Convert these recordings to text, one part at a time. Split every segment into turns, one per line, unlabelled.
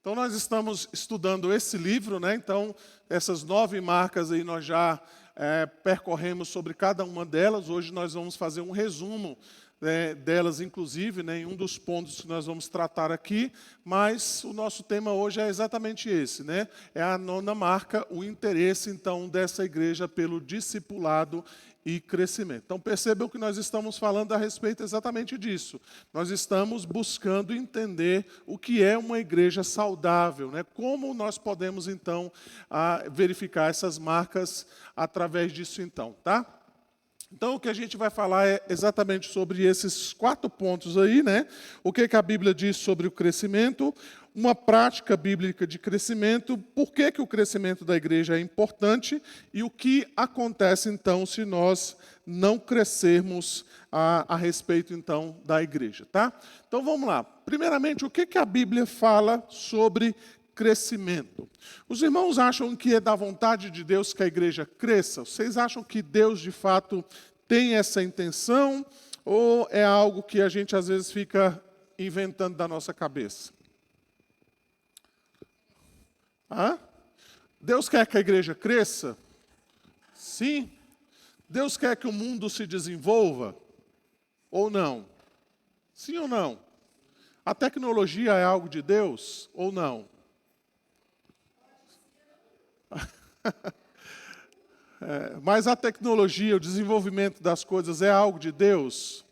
Então, nós estamos estudando esse livro, né? Então, essas 9 marcas aí nós já percorremos sobre cada uma delas. Hoje nós vamos fazer um resumo delas, inclusive, né, em um dos pontos que nós vamos tratar aqui. Mas o nosso tema hoje é exatamente esse, né? É a 9ª marca, o interesse, então, dessa igreja pelo discipulado e crescimento. Então, percebam que nós estamos falando a respeito exatamente disso. Nós estamos buscando entender o que é uma igreja saudável, né? Como nós podemos, então, verificar essas marcas através disso, então, tá? Então, o que a gente vai falar é exatamente sobre esses 4 pontos aí, né? O que a Bíblia diz sobre o crescimento, uma prática bíblica de crescimento, por que o crescimento da igreja é importante e o que acontece, então, se nós não crescermos a respeito, então, da igreja, tá? Então, vamos lá. Primeiramente, o que a Bíblia fala sobre crescimento? Os irmãos acham que é da vontade de Deus que a igreja cresça? Vocês acham que Deus, de fato, tem essa intenção? Ou é algo que a gente, às vezes, fica inventando da nossa cabeça? Deus quer que a igreja cresça? Sim. Deus quer que o mundo se desenvolva? Ou não? Sim ou não? A tecnologia é algo de Deus ou não? Mas a tecnologia, o desenvolvimento das coisas é algo de Deus?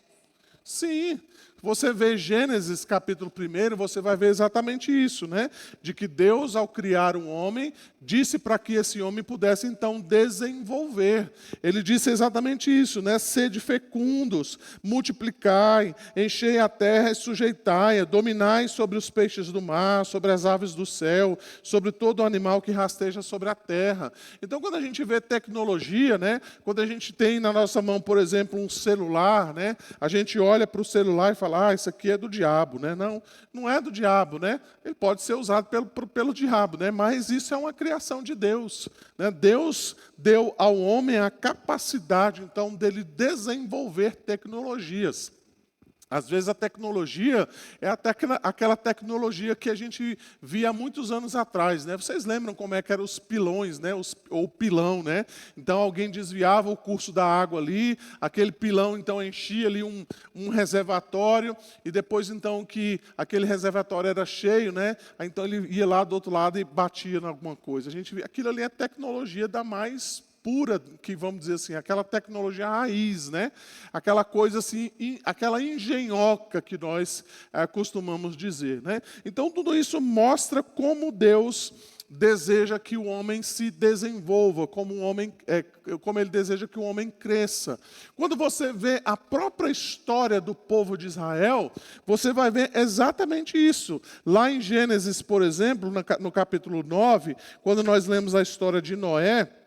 Sim. Você vê Gênesis capítulo 1, você vai ver exatamente isso, né? De que Deus, ao criar um homem, disse para que esse homem pudesse, então, desenvolver. Ele disse exatamente isso, né? Sede fecundos, multiplicai, enchei a terra e sujeitai-a, dominai sobre os peixes do mar, sobre as aves do céu, sobre todo animal que rasteja sobre a terra. Então, quando a gente vê tecnologia, né? Quando a gente tem na nossa mão, por exemplo, um celular, né? A gente olha para o celular e fala, isso aqui é do diabo, né? Não, não é do diabo, né? Ele pode ser usado pelo diabo, né? Mas isso é uma criação de Deus, né? Deus deu ao homem a capacidade, então, dele desenvolver tecnologias. Às vezes a tecnologia é até aquela tecnologia que a gente via há muitos anos atrás, né? Vocês lembram como é que eram os pilões, né? Ou pilão, né? Então alguém desviava o curso da água ali, aquele pilão então enchia ali um reservatório, e depois então que aquele reservatório era cheio, né? Então ele ia lá do outro lado e batia em alguma coisa. A gente via, aquilo ali é tecnologia da mais pura, que vamos dizer assim, aquela tecnologia raiz, né? Aquela coisa assim, aquela engenhoca que nós costumamos dizer, né? Então tudo isso mostra como Deus deseja que o homem se desenvolva, como ele deseja que o homem cresça. Quando você vê a própria história do povo de Israel, você vai ver exatamente isso. Lá em Gênesis, por exemplo, no capítulo 9, quando nós lemos a história de Noé,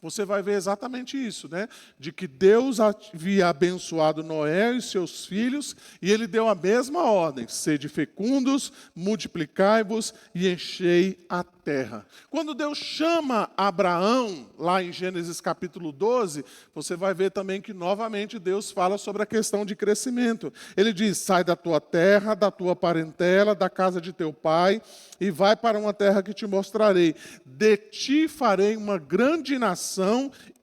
você vai ver exatamente isso, né? De que Deus havia abençoado Noé e seus filhos, e ele deu a mesma ordem: sede fecundos, multiplicai-vos e enchei a terra. Quando Deus chama Abraão, lá em Gênesis capítulo 12, você vai ver também que novamente Deus fala sobre a questão de crescimento. Ele diz, sai da tua terra, da tua parentela, da casa de teu pai, e vai para uma terra que te mostrarei. De ti farei uma grande nação,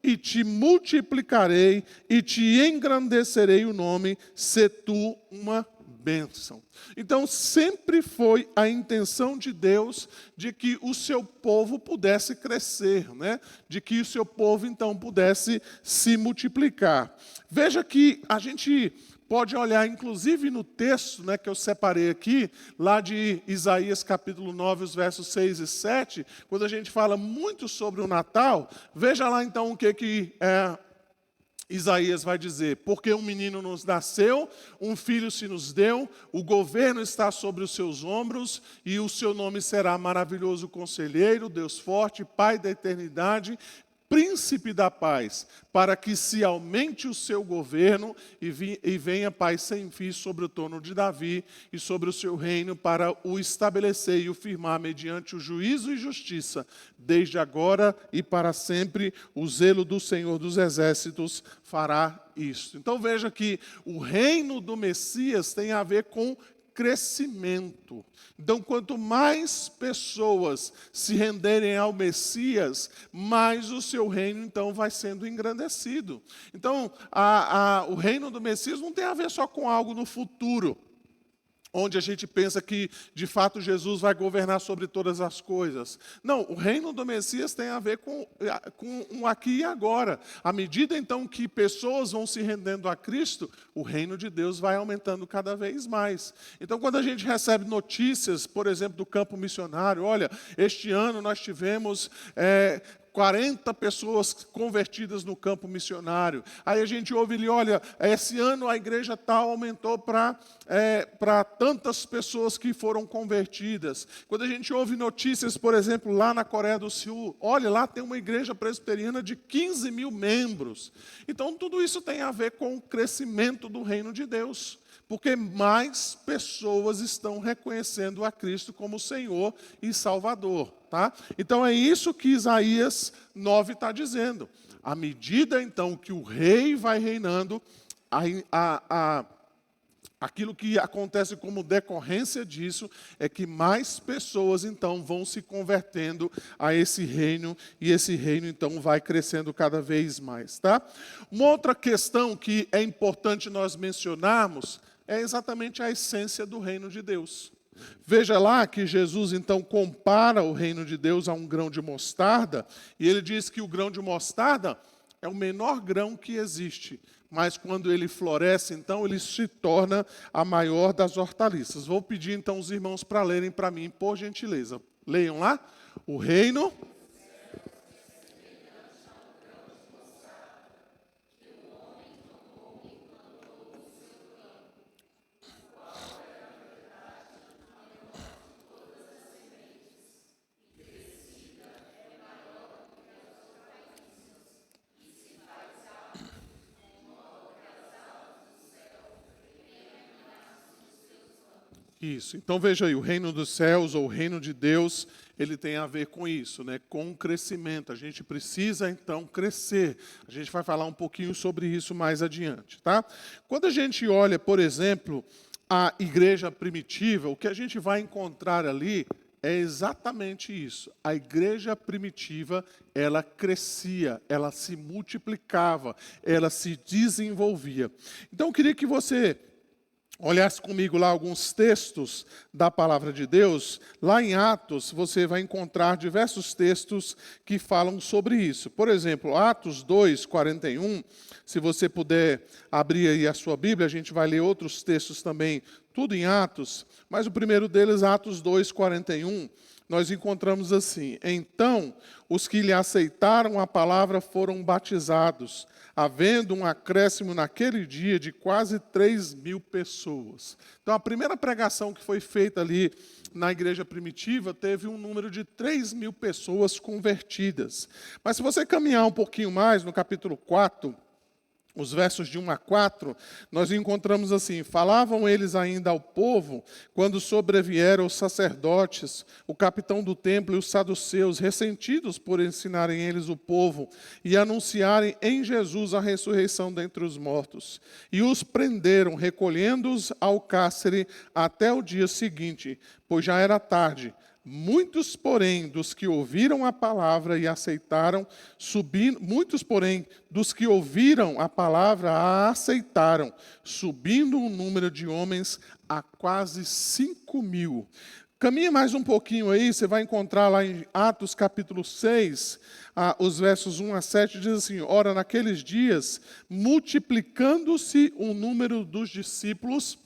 e te multiplicarei, e te engrandecerei o nome, se tu uma bênção. Então, sempre foi a intenção de Deus de que o seu povo pudesse crescer, né? De que o seu povo, então, pudesse se multiplicar. Veja que a gente pode olhar, inclusive, no texto, né, que eu separei aqui, lá de Isaías capítulo 9, os versos 6 e 7, quando a gente fala muito sobre o Natal, veja lá, então, o que Isaías vai dizer: porque um menino nos nasceu, um filho se nos deu, o governo está sobre os seus ombros, e o seu nome será Maravilhoso Conselheiro, Deus Forte, Pai da Eternidade, Príncipe da Paz, para que se aumente o seu governo e venha paz sem fim sobre o trono de Davi e sobre o seu reino, para o estabelecer e o firmar mediante o juízo e justiça, desde agora e para sempre. O zelo do Senhor dos Exércitos fará isto. Então veja que o reino do Messias tem a ver com crescimento. Então, quanto mais pessoas se renderem ao Messias, mais o seu reino, então, vai sendo engrandecido. Então, o reino do Messias não tem a ver só com algo no futuro, onde a gente pensa que, de fato, Jesus vai governar sobre todas as coisas. Não, o reino do Messias tem a ver com um aqui e agora. À medida, então, que pessoas vão se rendendo a Cristo, o reino de Deus vai aumentando cada vez mais. Então, quando a gente recebe notícias, por exemplo, do campo missionário, olha, este ano nós tivemos 40 pessoas convertidas no campo missionário. Aí a gente ouve ali, olha, esse ano a igreja tal aumentou para tantas pessoas que foram convertidas. Quando a gente ouve notícias, por exemplo, lá na Coreia do Sul, olha, lá tem uma igreja presbiteriana de 15 mil membros. Então, tudo isso tem a ver com o crescimento do reino de Deus. Porque mais pessoas estão reconhecendo a Cristo como Senhor e Salvador. Tá? Então é isso que Isaías 9 está dizendo. À medida então que o rei vai reinando, aquilo que acontece como decorrência disso é que mais pessoas então vão se convertendo a esse reino, e esse reino então vai crescendo cada vez mais. Tá? Uma outra questão que é importante nós mencionarmos é exatamente a essência do reino de Deus. Veja lá que Jesus então compara o reino de Deus a um grão de mostarda, e ele diz que o grão de mostarda é o menor grão que existe, mas quando ele floresce, então ele se torna a maior das hortaliças. Vou pedir então os irmãos para lerem para mim, por gentileza. Leiam lá. O reino... Isso. Então veja aí, o reino dos céus ou o reino de Deus, ele tem a ver com isso, né? Com o crescimento. A gente precisa então crescer. A gente vai falar um pouquinho sobre isso mais adiante, tá? Quando a gente olha, por exemplo, a igreja primitiva, o que a gente vai encontrar ali é exatamente isso. A igreja primitiva, ela crescia, ela se multiplicava, ela se desenvolvia. Então eu queria que você olhasse comigo lá alguns textos da palavra de Deus. Lá em Atos, você vai encontrar diversos textos que falam sobre isso. Por exemplo, Atos 2, 41, se você puder abrir aí a sua Bíblia, a gente vai ler outros textos também, tudo em Atos, mas o primeiro deles, Atos 2, 41, nós encontramos assim: então, os que lhe aceitaram a palavra foram batizados, havendo um acréscimo naquele dia de quase 3.000 pessoas. Então, a primeira pregação que foi feita ali na igreja primitiva teve um número de 3.000 pessoas convertidas. Mas se você caminhar um pouquinho mais, no capítulo 4, os versos de 1 a 4, nós encontramos assim: falavam eles ainda ao povo, quando sobrevieram os sacerdotes, o capitão do templo e os saduceus, ressentidos por ensinarem eles o povo e anunciarem em Jesus a ressurreição dentre os mortos. E os prenderam, recolhendo-os ao cárcere até o dia seguinte, pois já era tarde. Muitos, porém, dos que ouviram a palavra e aceitaram, a aceitaram, subindo o número de homens a quase 5.000. Caminha mais um pouquinho aí, você vai encontrar lá em Atos capítulo 6, os versos 1 a 7, diz assim: ora, naqueles dias, multiplicando-se o número dos discípulos.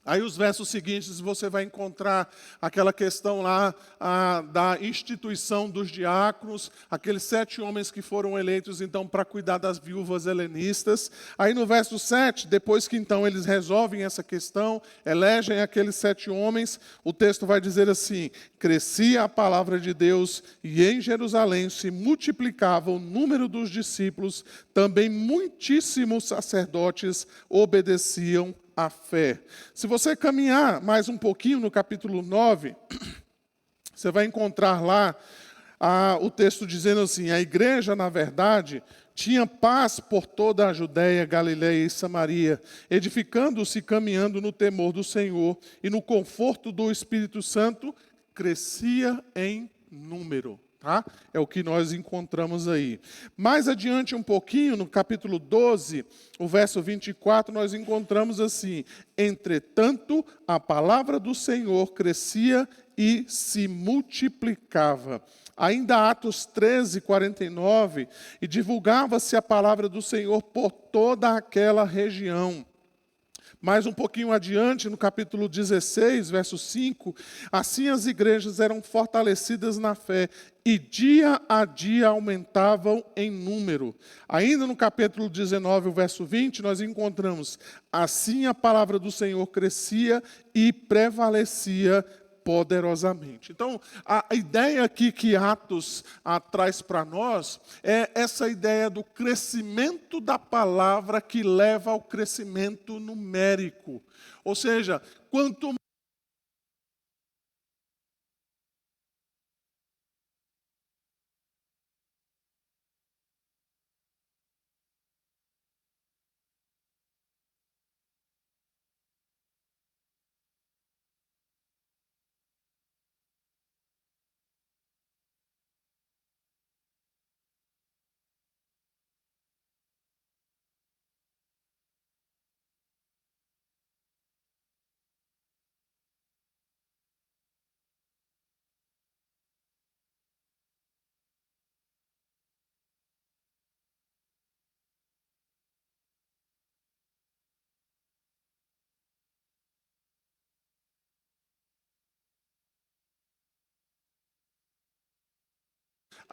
Aí os versos seguintes você vai encontrar aquela questão lá da instituição dos diáconos, aqueles 7 homens que foram eleitos então para cuidar das viúvas helenistas. Aí no verso 7, depois que então eles resolvem essa questão, elegem aqueles 7 homens, o texto vai dizer assim: crescia a palavra de Deus e em Jerusalém se multiplicava o número dos discípulos, também muitíssimos sacerdotes obedeciam a fé. Se você caminhar mais um pouquinho no capítulo 9, você vai encontrar lá o texto dizendo assim: a igreja, na verdade, tinha paz por toda a Judéia, Galiléia e Samaria, edificando-se e caminhando no temor do Senhor e no conforto do Espírito Santo, crescia em número. Tá? É o que nós encontramos aí. Mais adiante um pouquinho, no capítulo 12, o verso 24, nós encontramos assim: entretanto, a palavra do Senhor crescia e se multiplicava. Ainda Atos 13, 49, e divulgava-se a palavra do Senhor por toda aquela região. Mais um pouquinho adiante, no capítulo 16, verso 5, assim as igrejas eram fortalecidas na fé e dia a dia aumentavam em número. Ainda no capítulo 19, o verso 20, nós encontramos: assim a palavra do Senhor crescia e prevalecia poderosamente. Então, a ideia aqui que Atos traz para nós é essa ideia do crescimento da palavra que leva ao crescimento numérico. Ou seja, quanto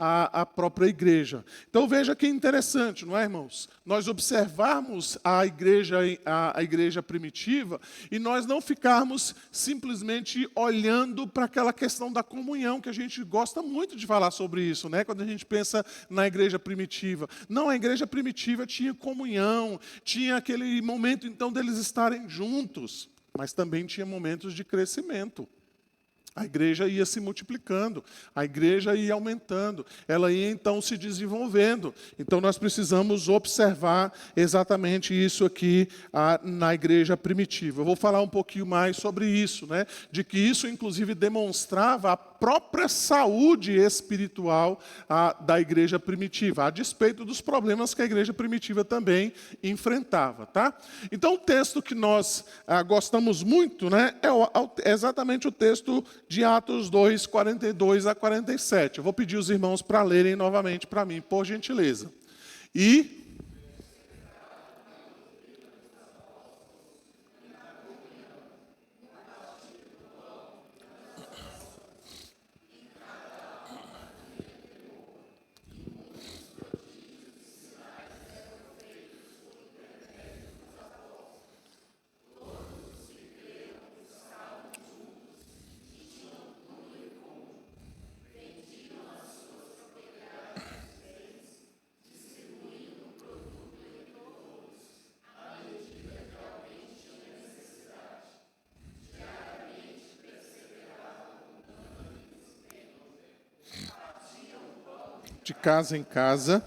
a própria igreja. Então veja que interessante, não é, irmãos? Nós observarmos a igreja primitiva e nós não ficarmos simplesmente olhando para aquela questão da comunhão, que a gente gosta muito de falar sobre isso, né? Quando a gente pensa na igreja primitiva. Não, a igreja primitiva tinha comunhão, tinha aquele momento então deles estarem juntos, mas também tinha momentos de crescimento. A igreja ia se multiplicando, a igreja ia aumentando, ela ia então se desenvolvendo. Então nós precisamos observar exatamente isso aqui na igreja primitiva. Eu vou falar um pouquinho mais sobre isso, né? De que isso inclusive demonstrava a própria saúde espiritual da igreja primitiva, a despeito dos problemas que a igreja primitiva também enfrentava, tá? Então o texto que nós gostamos muito, né, é exatamente o texto de Atos 2, 42 a 47. Eu vou pedir os irmãos para lerem novamente para mim, por gentileza. De casa em casa.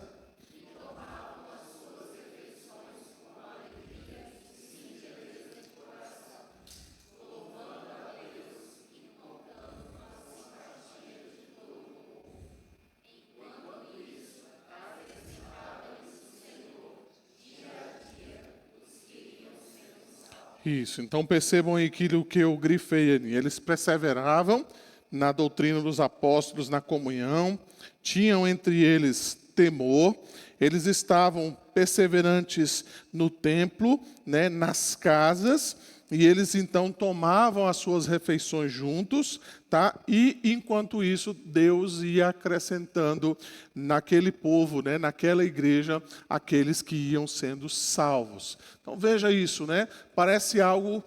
Isso, então percebam aí aquilo que eu grifei ali. Eles perseveravam na doutrina dos apóstolos, na comunhão, tinham entre eles temor, eles estavam perseverantes no templo, né, nas casas, e eles então tomavam as suas refeições juntos, tá? E enquanto isso, Deus ia acrescentando naquele povo, né, naquela igreja, aqueles que iam sendo salvos. Então veja isso, né? Parece algo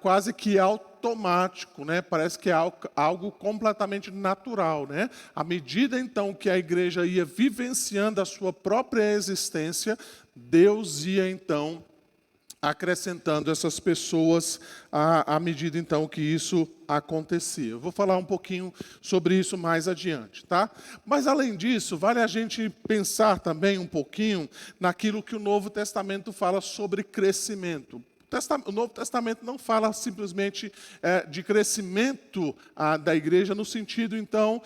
quase que automático, né? Parece que é algo completamente natural, né? À medida então que a igreja ia vivenciando a sua própria existência, Deus ia então acrescentando essas pessoas à medida, então, que isso acontecia. Eu vou falar um pouquinho sobre isso mais adiante, tá? Mas, além disso, vale a gente pensar também um pouquinho naquilo que o Novo Testamento fala sobre crescimento. O Novo Testamento não fala simplesmente de crescimento da igreja no sentido, então,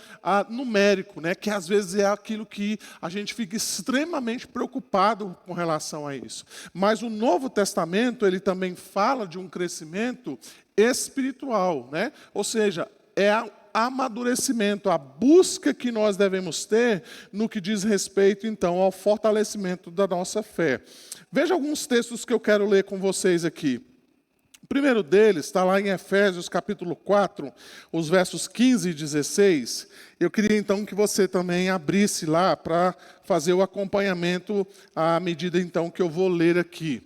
numérico, né? Que às vezes é aquilo que a gente fica extremamente preocupado com relação a isso. Mas o Novo Testamento, ele também fala de um crescimento espiritual, né? Ou seja, é amadurecimento, a busca que nós devemos ter no que diz respeito, então, ao fortalecimento da nossa fé. Veja alguns textos que eu quero ler com vocês aqui. O primeiro deles está lá em Efésios, capítulo 4, os versos 15 e 16. Eu queria, então, que você também abrisse lá para fazer o acompanhamento à medida, então, que eu vou ler aqui.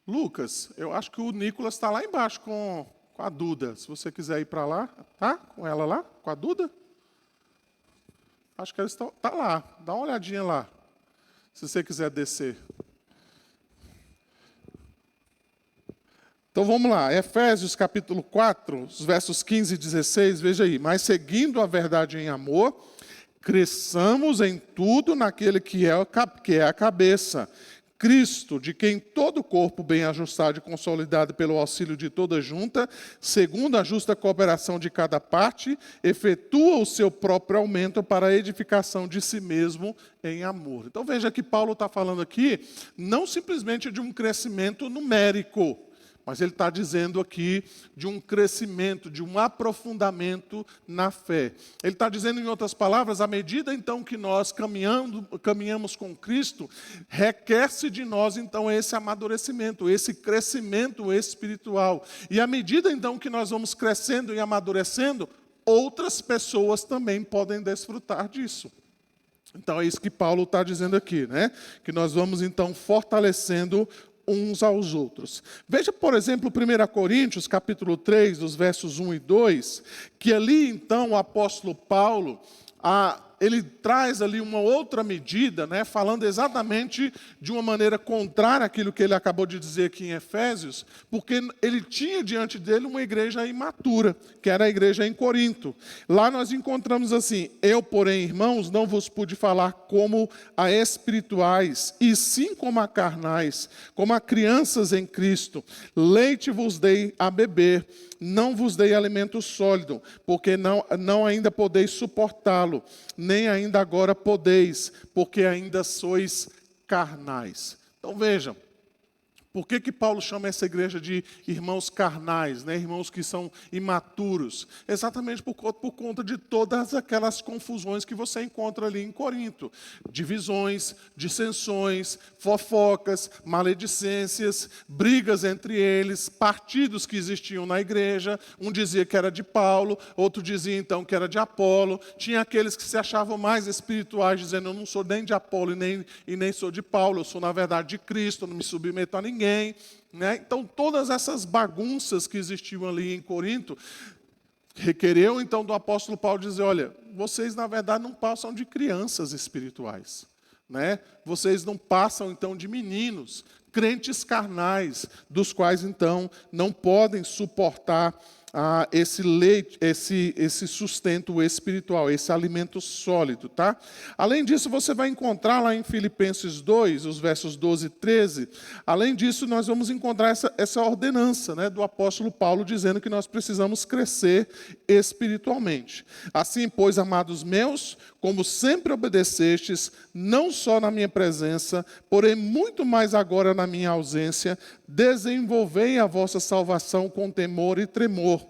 Lucas, eu acho que o Nicolas está lá embaixo com a Duda. Se você quiser ir para lá, tá? Com ela lá, com a Duda? Acho que ela está lá. Dá uma olhadinha lá, se você quiser descer. Então vamos lá, Efésios capítulo 4, os versos 15 e 16, veja aí. Mas seguindo a verdade em amor, cresçamos em tudo naquele que é a cabeça, Cristo, de quem todo o corpo bem ajustado e consolidado pelo auxílio de toda junta, segundo a justa cooperação de cada parte, efetua o seu próprio aumento para a edificação de si mesmo em amor. Então veja que Paulo está falando aqui, não simplesmente de um crescimento numérico, mas ele está dizendo aqui de um crescimento, de um aprofundamento na fé. Ele está dizendo, em outras palavras, à medida então que nós caminhamos com Cristo, requer-se de nós então esse amadurecimento, esse crescimento espiritual. E à medida então que nós vamos crescendo e amadurecendo, outras pessoas também podem desfrutar disso. Então é isso que Paulo está dizendo aqui, né? Que nós vamos então fortalecendo uns aos outros. Veja, por exemplo, 1 Coríntios, capítulo 3, dos versos 1 e 2, que ali, então, o apóstolo Paulo, ele traz ali uma outra medida, né, falando exatamente de uma maneira contrária àquilo que ele acabou de dizer aqui em Efésios, porque ele tinha diante dele uma igreja imatura, que era a igreja em Corinto. Lá nós encontramos assim: eu, porém, irmãos, não vos pude falar como a espirituais, e sim como a carnais, como a crianças em Cristo. Leite vos dei a beber, não vos dei alimento sólido, porque não ainda podeis suportá-lo, nem ainda agora podeis, porque ainda sois carnais. Então vejam, por que Paulo chama essa igreja de irmãos carnais, né? Irmãos que são imaturos? Exatamente por conta de todas aquelas confusões que você encontra ali em Corinto. Divisões, dissensões, fofocas, maledicências, brigas entre eles, partidos que existiam na igreja. Um dizia que era de Paulo, outro dizia então que era de Apolo. Tinha aqueles que se achavam mais espirituais, dizendo: eu não sou nem de Apolo e nem sou de Paulo, eu sou na verdade de Cristo, não me submeto a ninguém. Né? Então, todas essas bagunças que existiam ali em Corinto, requereu então do apóstolo Paulo dizer: olha, vocês na verdade não passam de crianças espirituais, né? Vocês não passam então de meninos, crentes carnais, dos quais então não podem suportar esse leite, esse sustento espiritual, esse alimento sólido, tá? Além disso, você vai encontrar lá em Filipenses 2, os versos 12 e 13, além disso, nós vamos encontrar essa ordenança, né, do apóstolo Paulo, dizendo que nós precisamos crescer espiritualmente. Assim, pois, amados meus, como sempre obedecestes, não só na minha presença, porém muito mais agora na minha ausência, desenvolvei a vossa salvação com temor e tremor,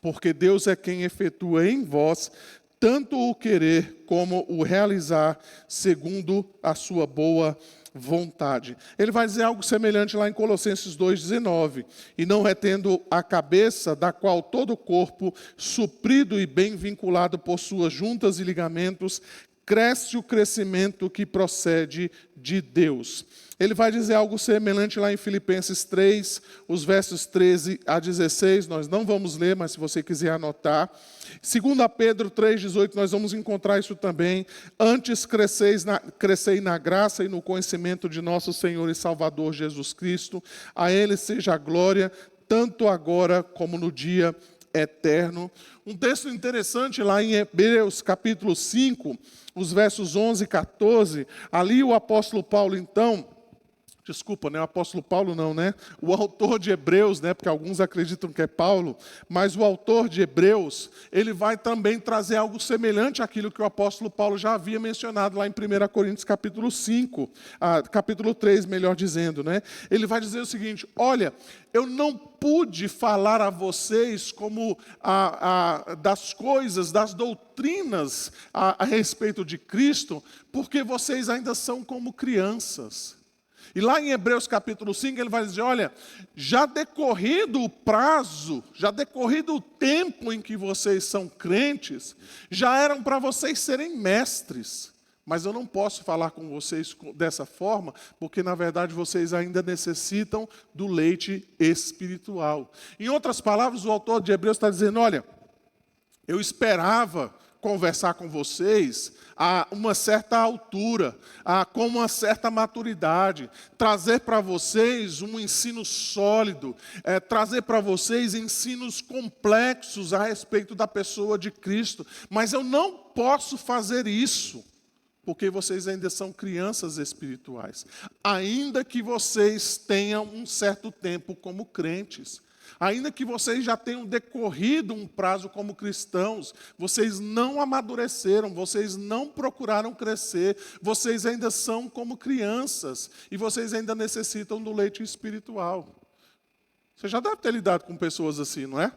porque Deus é quem efetua em vós tanto o querer como o realizar, segundo a sua boa vontade. Ele vai dizer algo semelhante lá em Colossenses 2,19. E não retendo a cabeça, da qual todo o corpo, suprido e bem vinculado por suas juntas e ligamentos, cresce o crescimento que procede de Deus. Ele vai dizer algo semelhante lá em Filipenses 3, os versos 13 a 16, nós não vamos ler, mas se você quiser anotar. 2 Pedro 3,18, nós vamos encontrar isso também. Antes crescei na graça e no conhecimento de nosso Senhor e Salvador Jesus Cristo. A Ele seja a glória, tanto agora como no dia eterno. Um texto interessante lá em Hebreus capítulo 5, os versos 11 e 14. Ali o apóstolo Paulo, então... Desculpa, não é o apóstolo Paulo não, né? O autor de Hebreus, né? Porque alguns acreditam que é Paulo, mas o autor de Hebreus, ele vai também trazer algo semelhante àquilo que o apóstolo Paulo já havia mencionado lá em 1 Coríntios capítulo 5, capítulo 3, melhor dizendo, né? Ele vai dizer o seguinte: olha, eu não pude falar a vocês como das coisas, das doutrinas a respeito de Cristo, porque vocês ainda são como crianças. E lá em Hebreus capítulo 5, ele vai dizer, olha, já decorrido o prazo, já decorrido o tempo em que vocês são crentes, já eram para vocês serem mestres. Mas eu não posso falar com vocês dessa forma, porque na verdade vocês ainda necessitam do leite espiritual. Em outras palavras, o autor de Hebreus está dizendo, olha, eu esperava conversar com vocês a uma certa altura, com uma certa maturidade, trazer para vocês um ensino sólido, trazer para vocês ensinos complexos a respeito da pessoa de Cristo, mas eu não posso fazer isso, porque vocês ainda são crianças espirituais, ainda que vocês tenham um certo tempo como crentes. Ainda que vocês já tenham decorrido um prazo como cristãos, vocês não amadureceram, vocês não procuraram crescer, vocês ainda são como crianças e vocês ainda necessitam do leite espiritual. Você já deve ter lidado com pessoas assim, não é?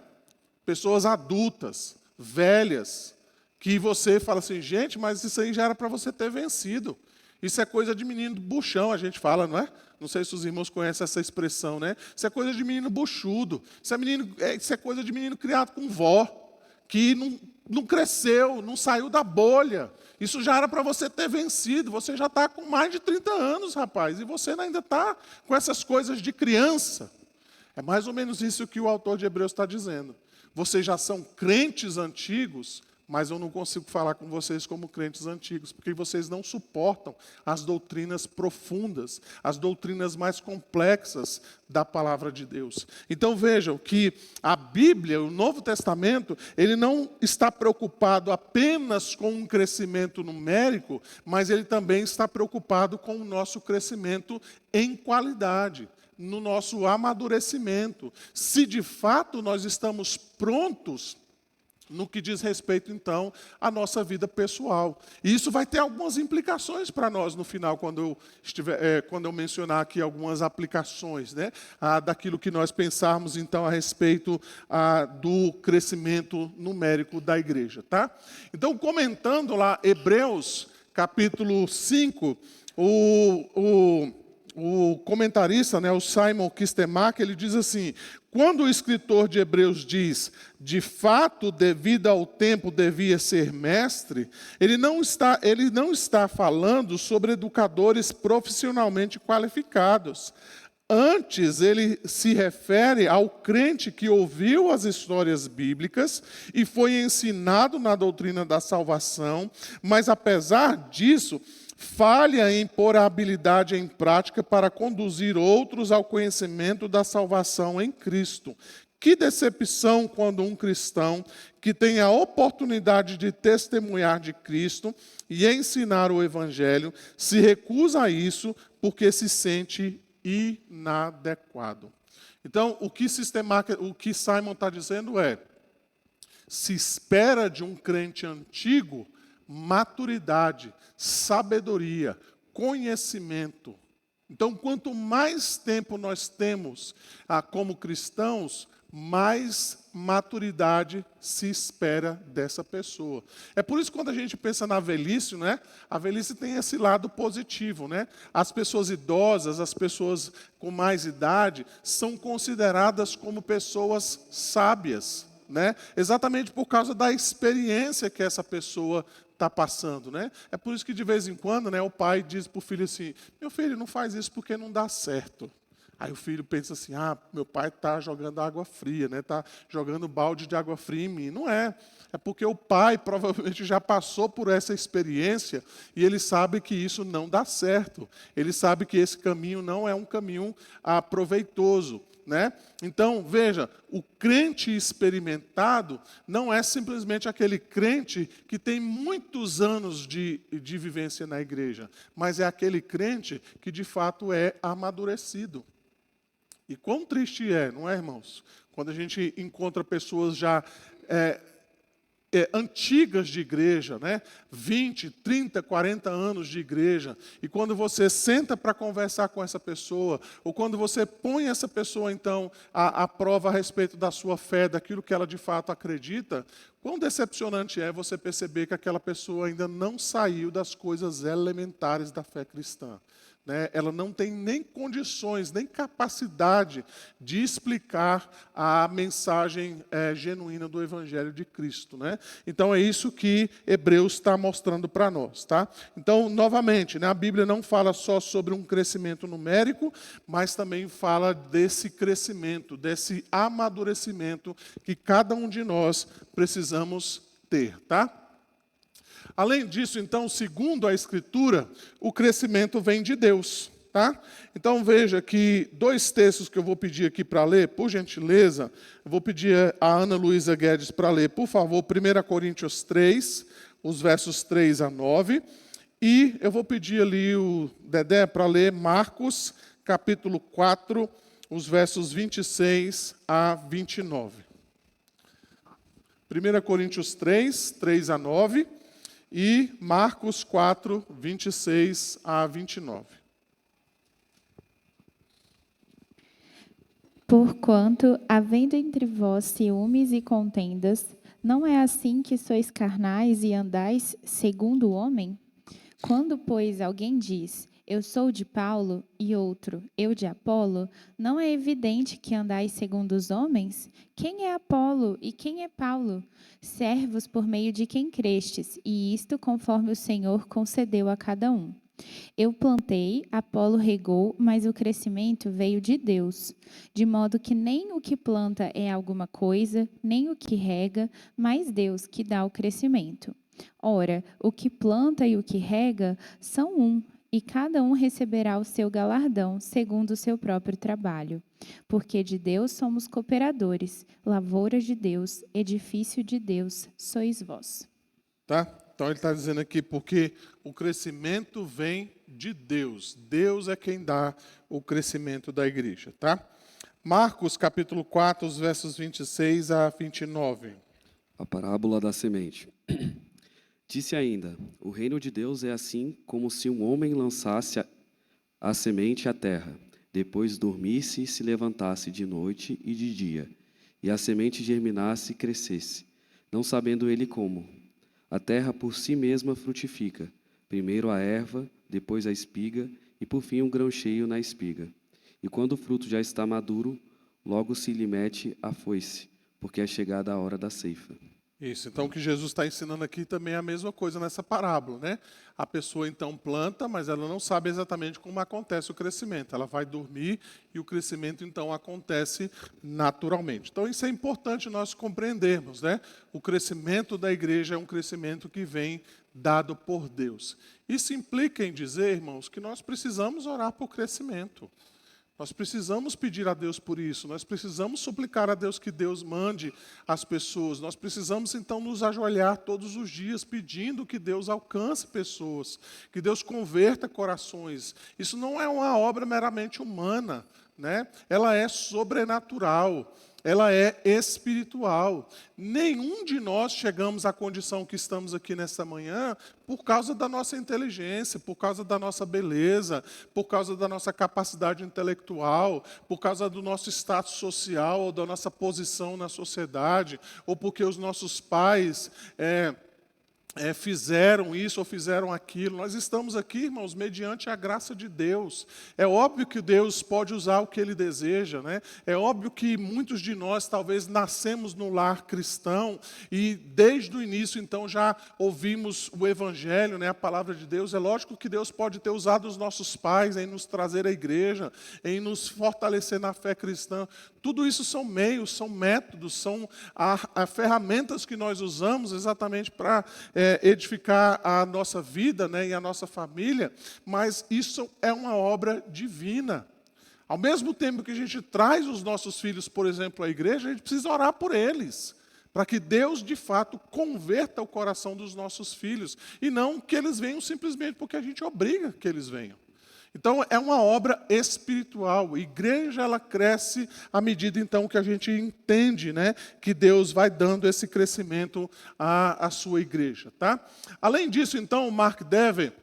Pessoas adultas, velhas, que você fala assim, gente, mas isso aí já era para você ter vencido. Isso é coisa de menino buchão, a gente fala, não é? Não sei se os irmãos conhecem essa expressão, né? Isso é coisa de menino buchudo. Isso é coisa de menino criado com vó, que não cresceu, não saiu da bolha. Isso já era para você ter vencido. Você já está com mais de 30 anos, rapaz, e você ainda está com essas coisas de criança. É mais ou menos isso que o autor de Hebreus está dizendo. Vocês já são crentes antigos, mas eu não consigo falar com vocês como crentes antigos, porque vocês não suportam as doutrinas profundas, as doutrinas mais complexas da palavra de Deus. Então vejam que a Bíblia, o Novo Testamento, ele não está preocupado apenas com um crescimento numérico, mas ele também está preocupado com o nosso crescimento em qualidade, no nosso amadurecimento. Se de fato nós estamos prontos no que diz respeito, então, à nossa vida pessoal. E isso vai ter algumas implicações para nós no final, quando eu mencionar aqui algumas aplicações, né, daquilo que nós pensarmos, então, a respeito do crescimento numérico da igreja. Tá? Então, comentando lá Hebreus, capítulo 5, o comentarista, né, o Simon Kistemaker, ele diz assim, quando o escritor de Hebreus diz, de fato, devido ao tempo devia ser mestre, ele não está falando sobre educadores profissionalmente qualificados. Antes, ele se refere ao crente que ouviu as histórias bíblicas e foi ensinado na doutrina da salvação, mas apesar disso, falha em pôr a habilidade em prática para conduzir outros ao conhecimento da salvação em Cristo. Que decepção quando um cristão que tem a oportunidade de testemunhar de Cristo e ensinar o Evangelho se recusa a isso porque se sente inadequado. Então, o que Simon está dizendo é, se espera de um crente antigo maturidade, sabedoria, conhecimento. Então, quanto mais tempo nós temos como cristãos, mais maturidade se espera dessa pessoa. É por isso que quando a gente pensa na velhice, né, a velhice tem esse lado positivo, né? As pessoas idosas, as pessoas com mais idade, são consideradas como pessoas sábias, né? Exatamente por causa da experiência que essa pessoa está passando, né? É por isso que de vez em quando, né, o pai diz para o filho assim: meu filho, não faz isso porque não dá certo. Aí o filho pensa assim: ah, meu pai está jogando água fria, né? Está jogando balde de água fria em mim. Não é. É porque o pai provavelmente já passou por essa experiência e ele sabe que isso não dá certo. Ele sabe que esse caminho não é um caminho proveitoso, né? Então, veja, o crente experimentado não é simplesmente aquele crente que tem muitos anos de vivência na igreja, mas é aquele crente que de fato é amadurecido. E quão triste é, não é, irmãos? Quando a gente encontra pessoas já antigas de igreja, né? 20, 30, 40 anos de igreja, e quando você senta para conversar com essa pessoa, ou quando você põe essa pessoa, então, à prova a respeito da sua fé, daquilo que ela de fato acredita, quão decepcionante é você perceber que aquela pessoa ainda não saiu das coisas elementares da fé cristã. Né? Ela não tem nem condições, nem capacidade de explicar a mensagem genuína do Evangelho de Cristo. Né? Então é isso que Hebreus está mostrando para nós. Tá? Então, novamente, né, a Bíblia não fala só sobre um crescimento numérico, mas também fala desse crescimento, desse amadurecimento que cada um de nós precisamos ter. Tá? Além disso, então, segundo a Escritura, o crescimento vem de Deus. Tá? Então veja que 2 textos que eu vou pedir aqui para ler, por gentileza, eu vou pedir a Ana Luísa Guedes para ler, por favor, 1 Coríntios 3, os versos 3 a 9, e eu vou pedir ali o Dedé para ler Marcos, capítulo 4, os versos 26 a 29. 1 Coríntios 3, 3 a 9, e Marcos 4, 26 a 29.
Porquanto, havendo entre vós ciúmes e contendas, não é assim que sois carnais e andais segundo o homem? Quando, pois, alguém diz, eu sou de Paulo, e outro, eu de Apolo, não é evidente que andais segundo os homens? Quem é Apolo e quem é Paulo? Servos por meio de quem crestes, e isto conforme o Senhor concedeu a cada um. Eu plantei, Apolo regou, mas o crescimento veio de Deus. De modo que nem o que planta é alguma coisa, nem o que rega, mas Deus que dá o crescimento. Ora, o que planta e o que rega são um, e cada um receberá o seu galardão, segundo o seu próprio trabalho. Porque de Deus somos cooperadores, lavouras de Deus, edifício de Deus, sois vós.
Tá? Então ele está dizendo aqui, porque o crescimento vem de Deus. Deus é quem dá o crescimento da igreja. Tá? Marcos capítulo 4, os versos 26 a 29.
A parábola da semente. Disse ainda, o reino de Deus é assim como se um homem lançasse a semente à terra, depois dormisse e se levantasse de noite e de dia, e a semente germinasse e crescesse, não sabendo ele como. A terra por si mesma frutifica, primeiro a erva, depois a espiga, e por fim um grão cheio na espiga. E quando o fruto já está maduro, logo se lhe mete a foice, porque é chegada a hora da ceifa.
Isso, então o que Jesus está ensinando aqui também é a mesma coisa nessa parábola, né? A pessoa então planta, mas ela não sabe exatamente como acontece o crescimento. Ela vai dormir e o crescimento então acontece naturalmente. Então isso é importante nós compreendermos, né? O crescimento da igreja é um crescimento que vem dado por Deus. Isso implica em dizer, irmãos, que nós precisamos orar por crescimento. Nós precisamos pedir a Deus por isso, nós precisamos suplicar a Deus que Deus mande as pessoas, nós precisamos então nos ajoelhar todos os dias pedindo que Deus alcance pessoas, que Deus converta corações. Isso não é uma obra meramente humana, né? Ela é sobrenatural. Ela é espiritual. Nenhum de nós chegamos à condição que estamos aqui nesta manhã por causa da nossa inteligência, por causa da nossa beleza, por causa da nossa capacidade intelectual, por causa do nosso status social ou da nossa posição na sociedade, ou porque os nossos pais fizeram isso ou fizeram aquilo. Nós estamos aqui, irmãos, mediante a graça de Deus. É óbvio que Deus pode usar o que Ele deseja, né? É óbvio que muitos de nós talvez nascemos no lar cristão e desde o início, então, já ouvimos o Evangelho, né? A palavra de Deus. É lógico que Deus pode ter usado os nossos pais em nos trazer à igreja, em nos fortalecer na fé cristã. Tudo isso são meios, são métodos, são ferramentas que nós usamos exatamente para edificar a nossa vida, né, e a nossa família, mas isso é uma obra divina. Ao mesmo tempo que a gente traz os nossos filhos, por exemplo, à igreja, a gente precisa orar por eles, para que Deus, de fato, converta o coração dos nossos filhos, e não que eles venham simplesmente porque a gente obriga que eles venham. Então, é uma obra espiritual. A igreja, ela cresce à medida, então, que a gente entende, né, que Deus vai dando esse crescimento à sua igreja. Tá? Além disso, então, o Mark Dever,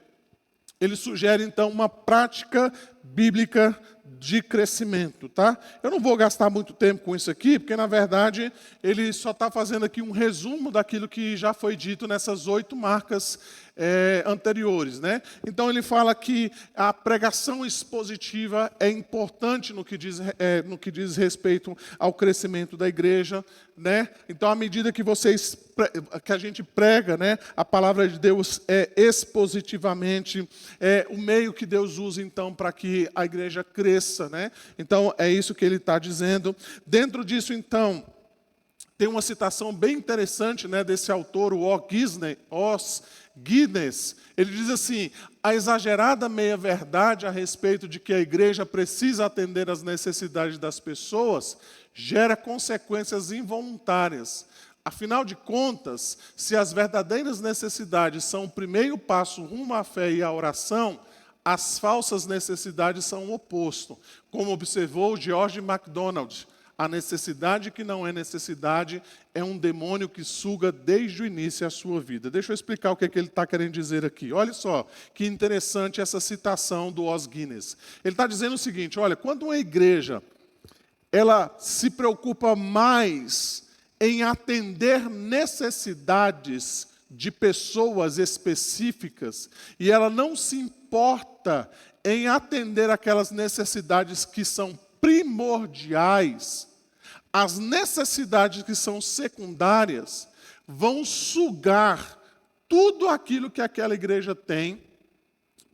ele sugere, então, uma prática bíblica de crescimento. Tá? Eu não vou gastar muito tempo com isso aqui, porque, na verdade, ele só está fazendo aqui um resumo daquilo que já foi dito nessas 8 marcas anteriores, né? Então ele fala que a pregação expositiva é importante no que diz respeito ao crescimento da igreja, né? Então, à medida que que a gente prega, né, a palavra de Deus expositivamente, o meio que Deus usa então para que a igreja cresça, né? Então é isso que ele está dizendo. Dentro disso, então, tem uma citação bem interessante, né, desse autor, o Os Guinness. Ele diz assim: a exagerada meia-verdade a respeito de que a igreja precisa atender às necessidades das pessoas gera consequências involuntárias. Afinal de contas, se as verdadeiras necessidades são o primeiro passo rumo à fé e à oração, as falsas necessidades são o oposto. Como observou George MacDonald, a necessidade que não é necessidade é um demônio que suga desde o início a sua vida. Deixa eu explicar o que ele está querendo dizer aqui. Olha só, que interessante essa citação do Os Guinness. Ele está dizendo o seguinte: olha, quando uma igreja ela se preocupa mais em atender necessidades de pessoas específicas e ela não se importa em atender aquelas necessidades que são primordiais, as necessidades que são secundárias vão sugar tudo aquilo que aquela igreja tem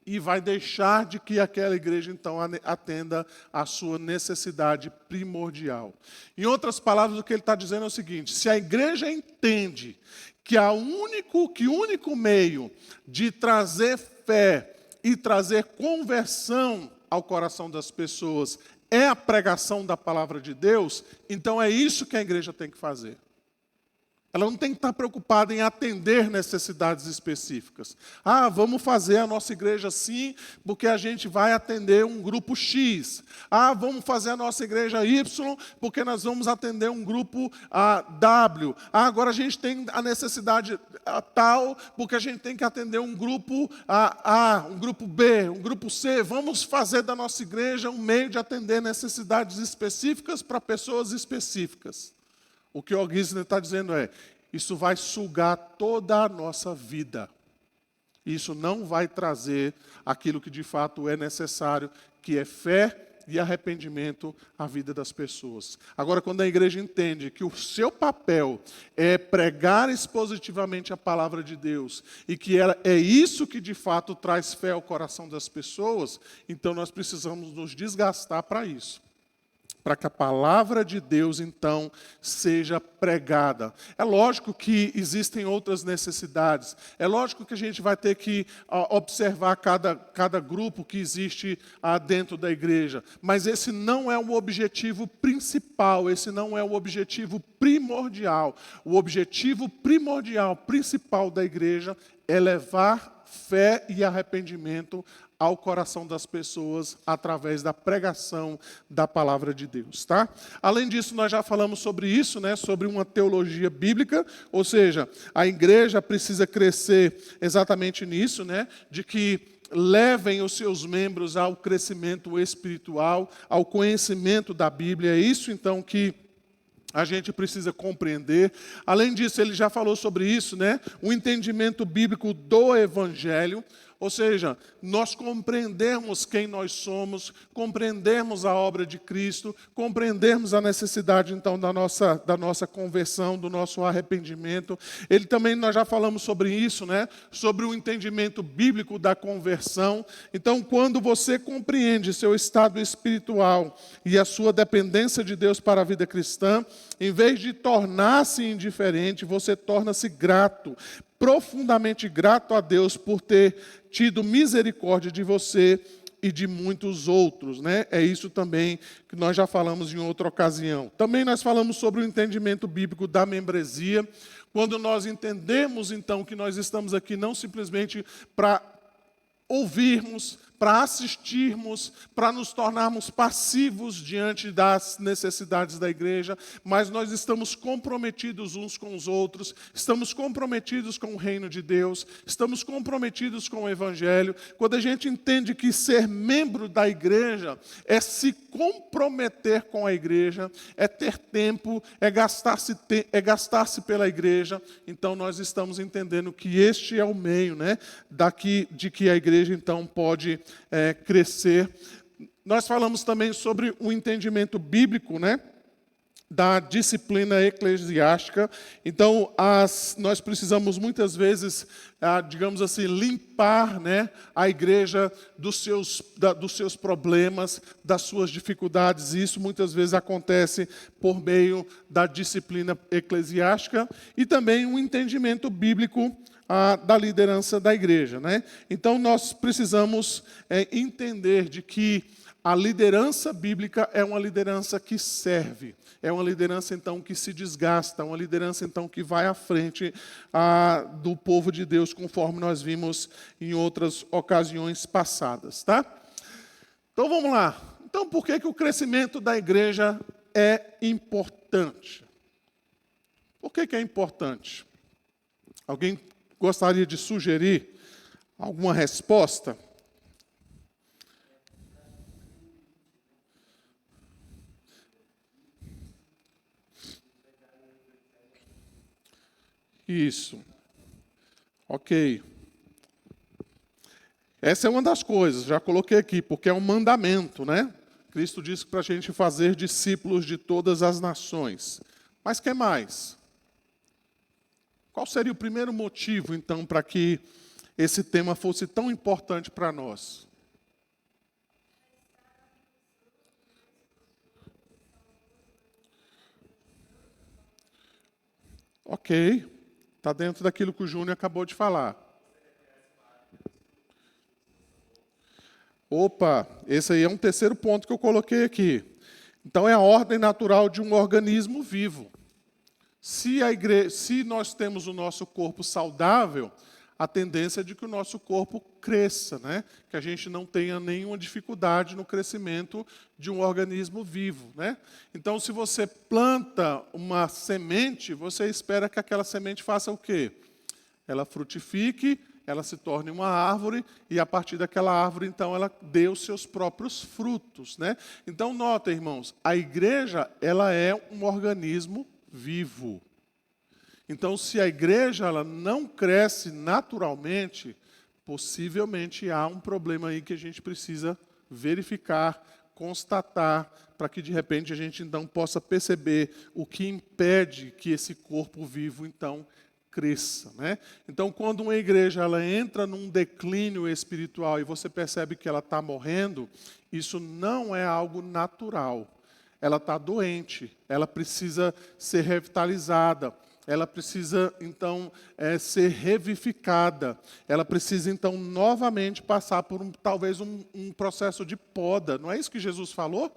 e vai deixar de que aquela igreja, então, atenda à sua necessidade primordial. Em outras palavras, o que ele está dizendo é o seguinte: se a igreja entende que o único meio de trazer fé e trazer conversão ao coração das pessoas é a pregação da palavra de Deus, então é isso que a igreja tem que fazer. Ela não tem que estar preocupada em atender necessidades específicas. Ah, vamos fazer a nossa igreja assim, porque a gente vai atender um grupo X. Ah, vamos fazer a nossa igreja Y, porque nós vamos atender um grupo W. Ah, agora a gente tem a necessidade tal, porque a gente tem que atender um grupo A, um grupo B, um grupo C. Vamos fazer da nossa igreja um meio de atender necessidades específicas para pessoas específicas. O que o Gisner está dizendo é: isso vai sugar toda a nossa vida. Isso não vai trazer aquilo que de fato é necessário, que é fé e arrependimento à vida das pessoas. Agora, quando a igreja entende que o seu papel é pregar expositivamente a palavra de Deus e que é isso que de fato traz fé ao coração das pessoas, então nós precisamos nos desgastar para isso, para que a palavra de Deus, então, seja pregada. É lógico que existem outras necessidades. É lógico que a gente vai ter que observar cada grupo que existe dentro da igreja. Mas esse não é o objetivo principal, esse não é o objetivo primordial. O objetivo primordial, principal da igreja é levar fé e arrependimento ao coração das pessoas através da pregação da palavra de Deus, tá? Além disso, nós já falamos sobre isso, né? Sobre uma teologia bíblica, ou seja, a igreja precisa crescer exatamente nisso, né? De que levem os seus membros ao crescimento espiritual, ao conhecimento da Bíblia. É isso, então, que a gente precisa compreender. Além disso, ele já falou sobre isso, né? O entendimento bíblico do Evangelho. Ou seja, nós compreendermos quem nós somos, compreendermos a obra de Cristo, compreendermos a necessidade, então, da nossa conversão, do nosso arrependimento. Ele também, nós já falamos sobre isso, né? Sobre o entendimento bíblico da conversão. Então, quando você compreende seu estado espiritual e a sua dependência de Deus para a vida cristã, em vez de tornar-se indiferente, você torna-se grato, profundamente grato a Deus por ter tido misericórdia de você e de muitos outros, né? É isso também que nós já falamos em outra ocasião. Também nós falamos sobre o entendimento bíblico da membresia, quando nós entendemos, então, que nós estamos aqui não simplesmente para ouvirmos, para assistirmos, para nos tornarmos passivos diante das necessidades da igreja, mas nós estamos comprometidos uns com os outros, estamos comprometidos com o reino de Deus, estamos comprometidos com o Evangelho. Quando a gente entende que ser membro da igreja é se comprometer com a igreja, é ter tempo, é gastar-se pela igreja, então nós estamos entendendo que este é o meio, né, de que a igreja então pode crescer. Nós falamos também sobre o entendimento bíblico, né, da disciplina eclesiástica. Então, nós precisamos muitas vezes, digamos assim, limpar, né, a igreja dos seus problemas, das suas dificuldades. E isso muitas vezes acontece por meio da disciplina eclesiástica e também um entendimento bíblico da liderança da igreja, né? Então, nós precisamos entender de que a liderança bíblica é uma liderança que serve, é uma liderança, então, que se desgasta, uma liderança, então, que vai à frente do povo de Deus, conforme nós vimos em outras ocasiões passadas, tá? Então, vamos lá. Então, por que o crescimento da igreja é importante? Por que é importante? Alguém gostaria de sugerir alguma resposta? Isso. Ok. Essa é uma das coisas, já coloquei aqui, porque é um mandamento, né? Cristo disse para a gente fazer discípulos de todas as nações. Mas o que mais? Qual seria o primeiro motivo, então, para que esse tema fosse tão importante para nós? Ok. Está dentro daquilo que o Júnior acabou de falar. Opa, esse aí é um terceiro ponto que eu coloquei aqui. Então, é a ordem natural de um organismo vivo. Se nós temos o nosso corpo saudável, a tendência é de que o nosso corpo cresça, né? Que a gente não tenha nenhuma dificuldade no crescimento de um organismo vivo, né? Então, se você planta uma semente, você espera que aquela semente faça o quê? Ela frutifique, ela se torne uma árvore, e a partir daquela árvore, então, ela dê os seus próprios frutos, né? Então, nota, irmãos, a igreja, ela é um organismo vivo. Então, se a igreja ela não cresce naturalmente, possivelmente há um problema aí que a gente precisa verificar, constatar, para que de repente a gente então possa perceber o que impede que esse corpo vivo então cresça, né? Então, quando uma igreja ela entra num declínio espiritual e você percebe que ela está morrendo, isso não é algo natural. Ela está doente, ela precisa ser revitalizada, ela precisa, então, ser revivificada, ela precisa, então, novamente passar por talvez um processo de poda. Não é isso que Jesus falou?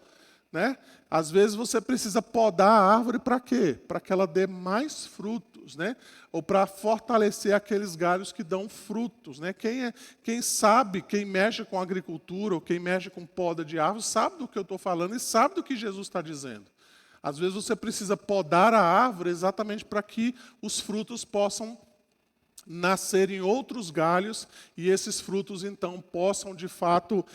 Né? Às vezes você precisa podar a árvore para quê? Para que ela dê mais frutos, né? Ou para fortalecer aqueles galhos que dão frutos, né? Quem sabe, quem mexe com agricultura ou quem mexe com poda de árvores, sabe do que eu estou falando e sabe do que Jesus está dizendo. Às vezes você precisa podar a árvore exatamente para que os frutos possam nascerem outros galhos e esses frutos, então, possam, de fato,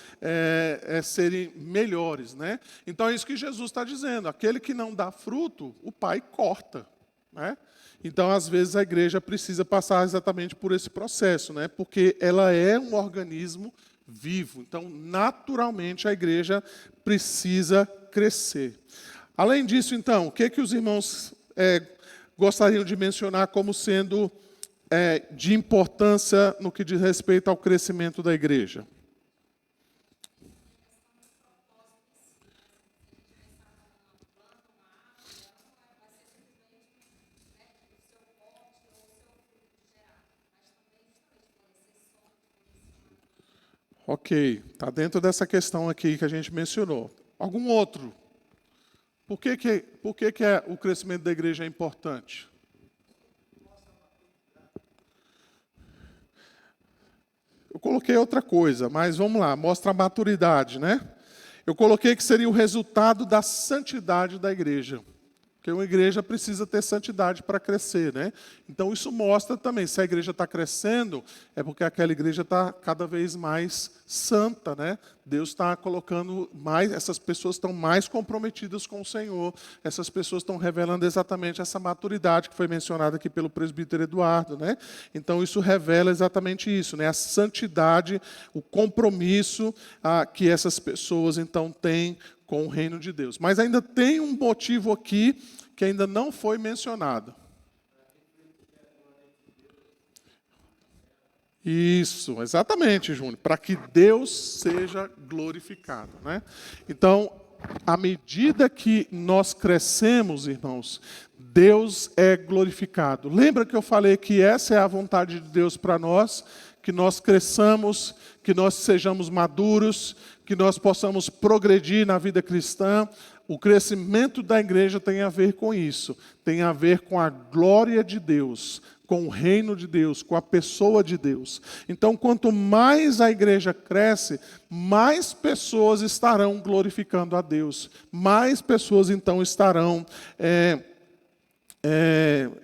serem melhores, né? Então, é isso que Jesus está dizendo. Aquele que não dá fruto, o Pai corta, né? Então, às vezes, a igreja precisa passar exatamente por esse processo, né? Porque ela é um organismo vivo. Então, naturalmente, a igreja precisa crescer. Além disso, então, o que os irmãos gostariam de mencionar como sendo de importância no que diz respeito ao crescimento da igreja? Ok, está dentro dessa questão aqui que a gente mencionou. Algum outro? Por que o crescimento da igreja é importante? Eu coloquei outra coisa, mas vamos lá, mostra a maturidade, né? Eu coloquei que seria o resultado da santidade da igreja. Porque uma igreja precisa ter santidade para crescer, né? Então isso mostra também, se a igreja está crescendo, é porque aquela igreja está cada vez mais santa, né? Deus está colocando mais, essas pessoas estão mais comprometidas com o Senhor, essas pessoas estão revelando exatamente essa maturidade que foi mencionada aqui pelo presbítero Eduardo, né? Então isso revela exatamente isso, né? A santidade, o compromisso que essas pessoas então têm com o reino de Deus. Mas ainda tem um motivo aqui que ainda não foi mencionado. Isso, exatamente, Júnior, para que Deus seja glorificado, né? Então, à medida que nós crescemos, irmãos, Deus é glorificado. Lembra que eu falei que essa é a vontade de Deus para nós, que nós cresçamos, que nós sejamos maduros, que nós possamos progredir na vida cristã. O crescimento da igreja tem a ver com isso, tem a ver com a glória de Deus, com o reino de Deus, com a pessoa de Deus. Então, quanto mais a igreja cresce, mais pessoas estarão glorificando a Deus, mais pessoas então estarão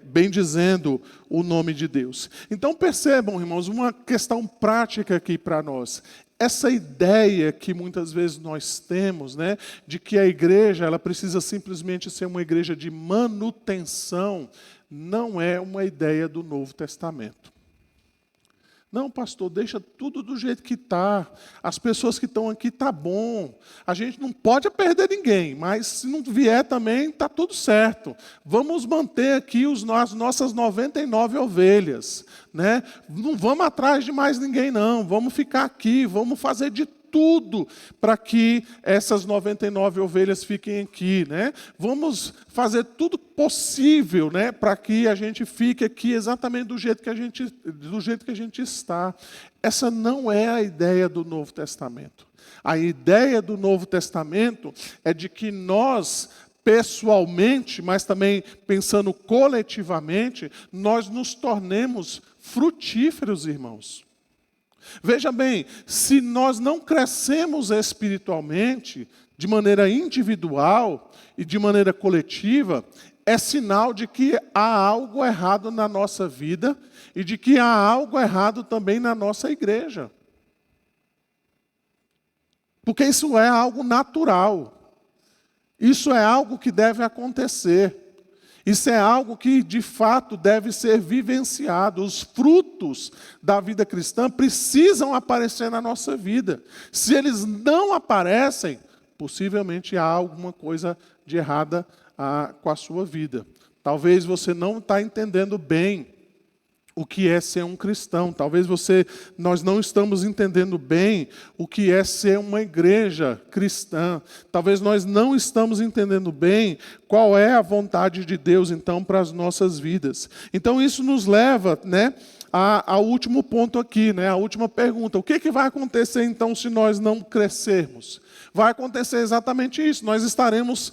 bendizendo o nome de Deus. Então percebam, irmãos, uma questão prática aqui para nós. Essa ideia que muitas vezes nós temos, né, de que a igreja ela precisa simplesmente ser uma igreja de manutenção, não é uma ideia do Novo Testamento. Não, pastor, deixa tudo do jeito que está. As pessoas que estão aqui está bom. A gente não pode perder ninguém, mas se não vier também, está tudo certo. Vamos manter aqui as nossas 99 ovelhas, né? Não vamos atrás de mais ninguém, não. Vamos ficar aqui, vamos fazer de tudo para que essas 99 ovelhas fiquem aqui, né? Vamos fazer tudo possível, né, para que a gente fique aqui exatamente do jeito que a gente está. Essa não é a ideia do Novo Testamento. A ideia do Novo Testamento é de que nós, pessoalmente, mas também pensando coletivamente, nós nos tornemos frutíferos, irmãos. Veja bem, se nós não crescemos espiritualmente, de maneira individual e de maneira coletiva, é sinal de que há algo errado na nossa vida e de que há algo errado também na nossa igreja. Porque isso é algo natural. Isso é algo que deve acontecer. Isso é algo que, de fato, deve ser vivenciado. Os frutos da vida cristã precisam aparecer na nossa vida. Se eles não aparecem, possivelmente há alguma coisa de errada com a sua vida. Talvez você não está entendendo bem o que é ser um cristão. Talvez nós não estamos entendendo bem o que é ser uma igreja cristã. Talvez nós não estamos entendendo bem qual é a vontade de Deus, então, para as nossas vidas. Então, isso nos leva, né, ao último ponto aqui, né, a última pergunta. O que vai acontecer, então, se nós não crescermos? Vai acontecer exatamente isso. Nós estaremos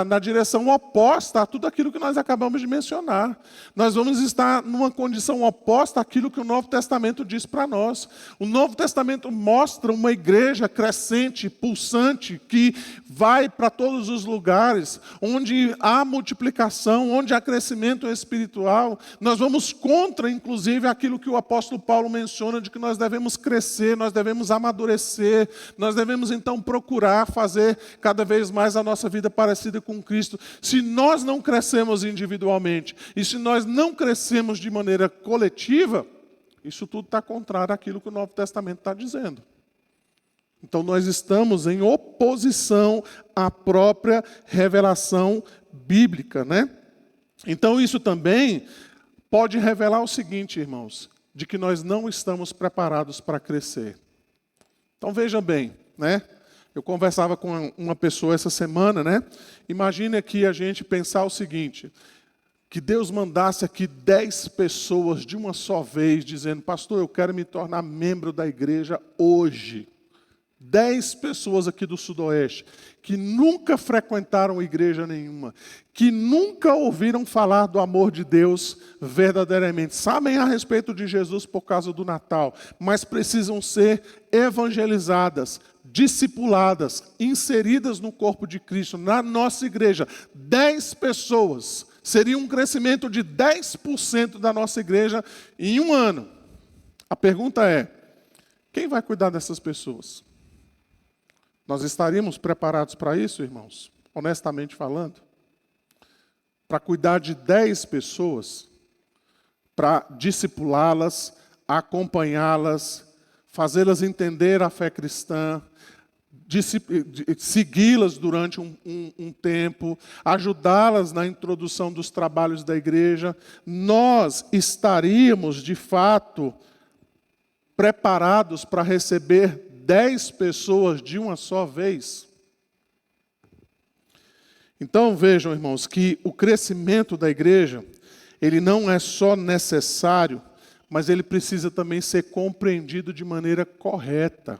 na direção oposta a tudo aquilo que nós acabamos de mencionar. Nós vamos estar numa condição oposta àquilo que o Novo Testamento diz para nós. O Novo Testamento mostra uma igreja crescente, pulsante, que vai para todos os lugares, onde há multiplicação, onde há crescimento espiritual. Nós vamos contra, inclusive, aquilo que o apóstolo Paulo menciona, de que nós devemos crescer, nós devemos amadurecer, nós devemos então procurar fazer cada vez mais a nossa vida parecida com Cristo. Se nós não crescemos individualmente e se nós não crescemos de maneira coletiva, isso tudo está contrário àquilo que o Novo Testamento está dizendo. Então nós estamos em oposição à própria revelação bíblica, né? Então isso também pode revelar o seguinte, irmãos, de que nós não estamos preparados para crescer. Então veja bem, né? Eu conversava com uma pessoa essa semana, né? Imagine aqui a gente pensar o seguinte, que Deus mandasse aqui 10 pessoas de uma só vez, dizendo, pastor, eu quero me tornar membro da igreja hoje. 10 pessoas aqui do Sudoeste, que nunca frequentaram igreja nenhuma, que nunca ouviram falar do amor de Deus verdadeiramente, sabem a respeito de Jesus por causa do Natal, mas precisam ser evangelizadas, discipuladas, inseridas no corpo de Cristo, na nossa igreja. 10 pessoas, seria um crescimento de 10% da nossa igreja em um ano. A pergunta é, quem vai cuidar dessas pessoas? Nós estaríamos preparados para isso, irmãos? Honestamente falando? Para cuidar de 10 pessoas, para discipulá-las, acompanhá-las, fazê-las entender a fé cristã, segui-las durante um tempo, ajudá-las na introdução dos trabalhos da igreja, nós estaríamos, de fato, preparados para receber 10 pessoas de uma só vez? Então vejam, irmãos, que o crescimento da igreja, ele não é só necessário, mas ele precisa também ser compreendido de maneira correta.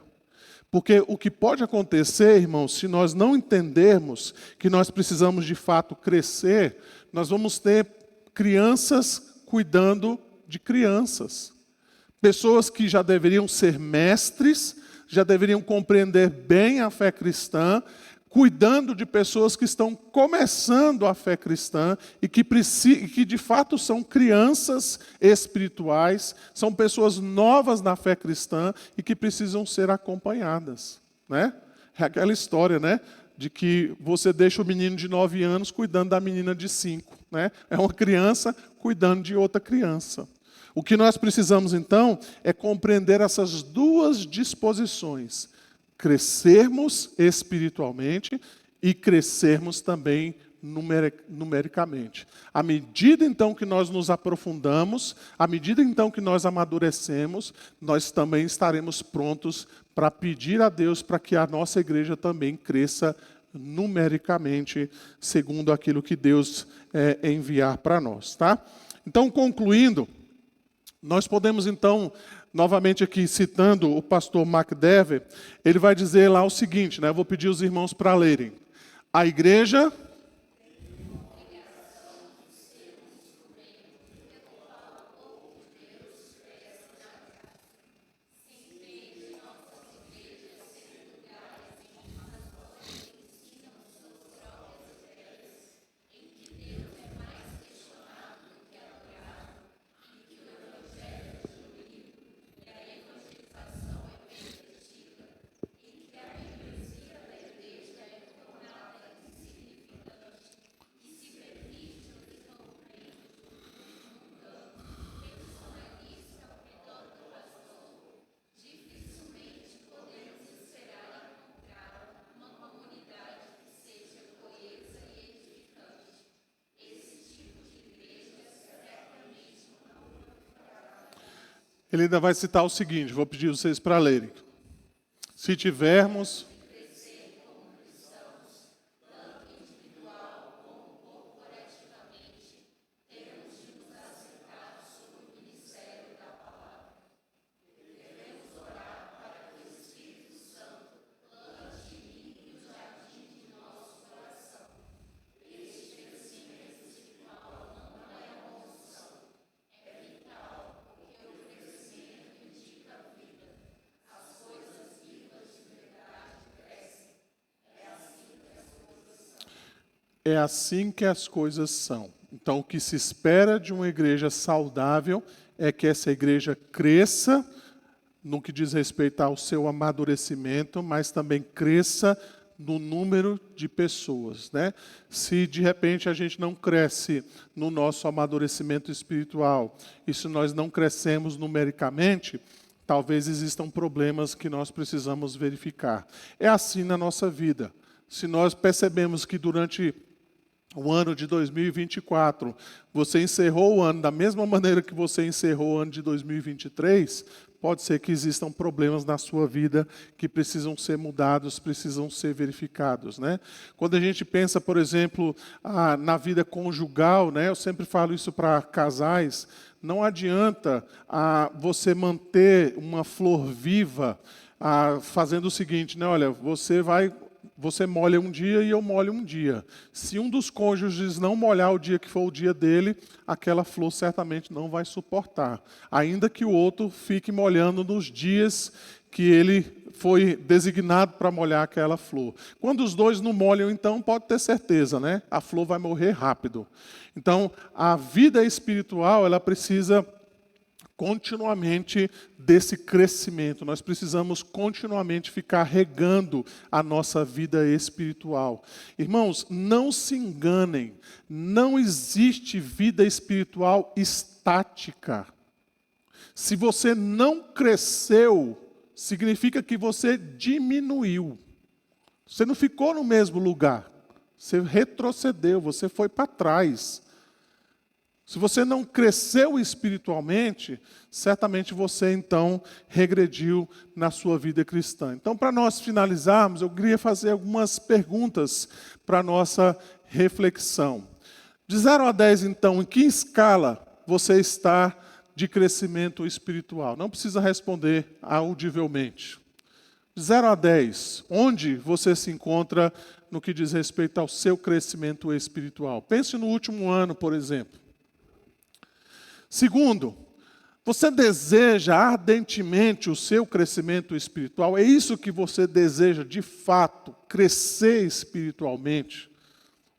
Porque o que pode acontecer, irmãos, se nós não entendermos que nós precisamos de fato crescer, nós vamos ter crianças cuidando de crianças. Pessoas que já deveriam ser mestres, já deveriam compreender bem a fé cristã, cuidando de pessoas que estão começando a fé cristã e que de fato são crianças espirituais, são pessoas novas na fé cristã e que precisam ser acompanhadas, né? É aquela história, né, de que você deixa o menino de 9 anos cuidando da menina de 5, né? É uma criança cuidando de outra criança. O que nós precisamos, então, é compreender essas duas disposições. Crescermos espiritualmente e crescermos também numericamente. À medida, então, que nós nos aprofundamos, à medida, então, que nós amadurecemos, nós também estaremos prontos para pedir a Deus para que a nossa igreja também cresça numericamente, segundo aquilo que Deus enviar para nós, tá? Então, concluindo, nós podemos, então, novamente aqui citando o pastor McDever, ele vai dizer lá o seguinte, né? Eu vou pedir os irmãos para lerem. A igreja... Ele ainda vai citar o seguinte, vou pedir vocês para lerem. Se tivermos... É assim que as coisas são. Então, o que se espera de uma igreja saudável é que essa igreja cresça no que diz respeito ao seu amadurecimento, mas também cresça no número de pessoas, né? Se de repente a gente não cresce no nosso amadurecimento espiritual, e se nós não crescemos numericamente, talvez existam problemas que nós precisamos verificar. É assim na nossa vida. Se nós percebemos que durante o ano de 2024, você encerrou o ano da mesma maneira que você encerrou o ano de 2023, pode ser que existam problemas na sua vida que precisam ser mudados, precisam ser verificados, né? Quando a gente pensa, por exemplo, na vida conjugal, né? Eu sempre falo isso para casais, não adianta você manter uma flor viva fazendo o seguinte, né? Olha, você molha um dia e eu molho um dia. Se um dos cônjuges não molhar o dia que for o dia dele, aquela flor certamente não vai suportar. Ainda que o outro fique molhando nos dias que ele foi designado para molhar aquela flor. Quando os dois não molham, então, pode ter certeza, né? A flor vai morrer rápido. Então, a vida espiritual, ela precisa continuamente desse crescimento. Nós precisamos continuamente ficar regando a nossa vida espiritual. Irmãos, não se enganem, não existe vida espiritual estática. Se você não cresceu, significa que você diminuiu. Você não ficou no mesmo lugar. Você retrocedeu, você foi para trás. Se você não cresceu espiritualmente, certamente você então regrediu na sua vida cristã. Então, para nós finalizarmos, eu queria fazer algumas perguntas para a nossa reflexão. De 0 a 10, então, em que escala você está de crescimento espiritual? Não precisa responder audivelmente. De 0 a 10, onde você se encontra no que diz respeito ao seu crescimento espiritual? Pense no último ano, por exemplo. Segundo, você deseja ardentemente o seu crescimento espiritual? É isso que você deseja de fato, crescer espiritualmente?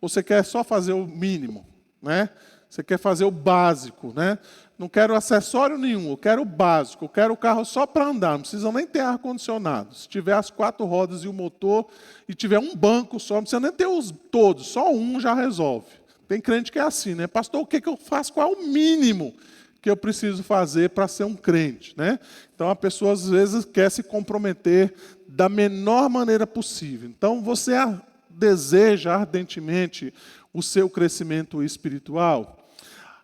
Ou você quer só fazer o mínimo, né? Você quer fazer o básico, né? Não quero acessório nenhum, eu quero o básico, eu quero o carro só para andar, não precisa nem ter ar-condicionado. Se tiver as 4 rodas e o motor, e tiver um banco só, não precisa nem ter os todos, só um já resolve. Tem crente que é assim, né? Pastor, o que eu faço? Qual é o mínimo que eu preciso fazer para ser um crente, né? Então, a pessoa, às vezes, quer se comprometer da menor maneira possível. Então, você deseja ardentemente o seu crescimento espiritual?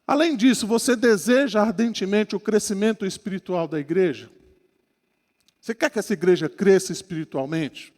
Além disso, você deseja ardentemente o crescimento espiritual da igreja? Você quer que essa igreja cresça espiritualmente?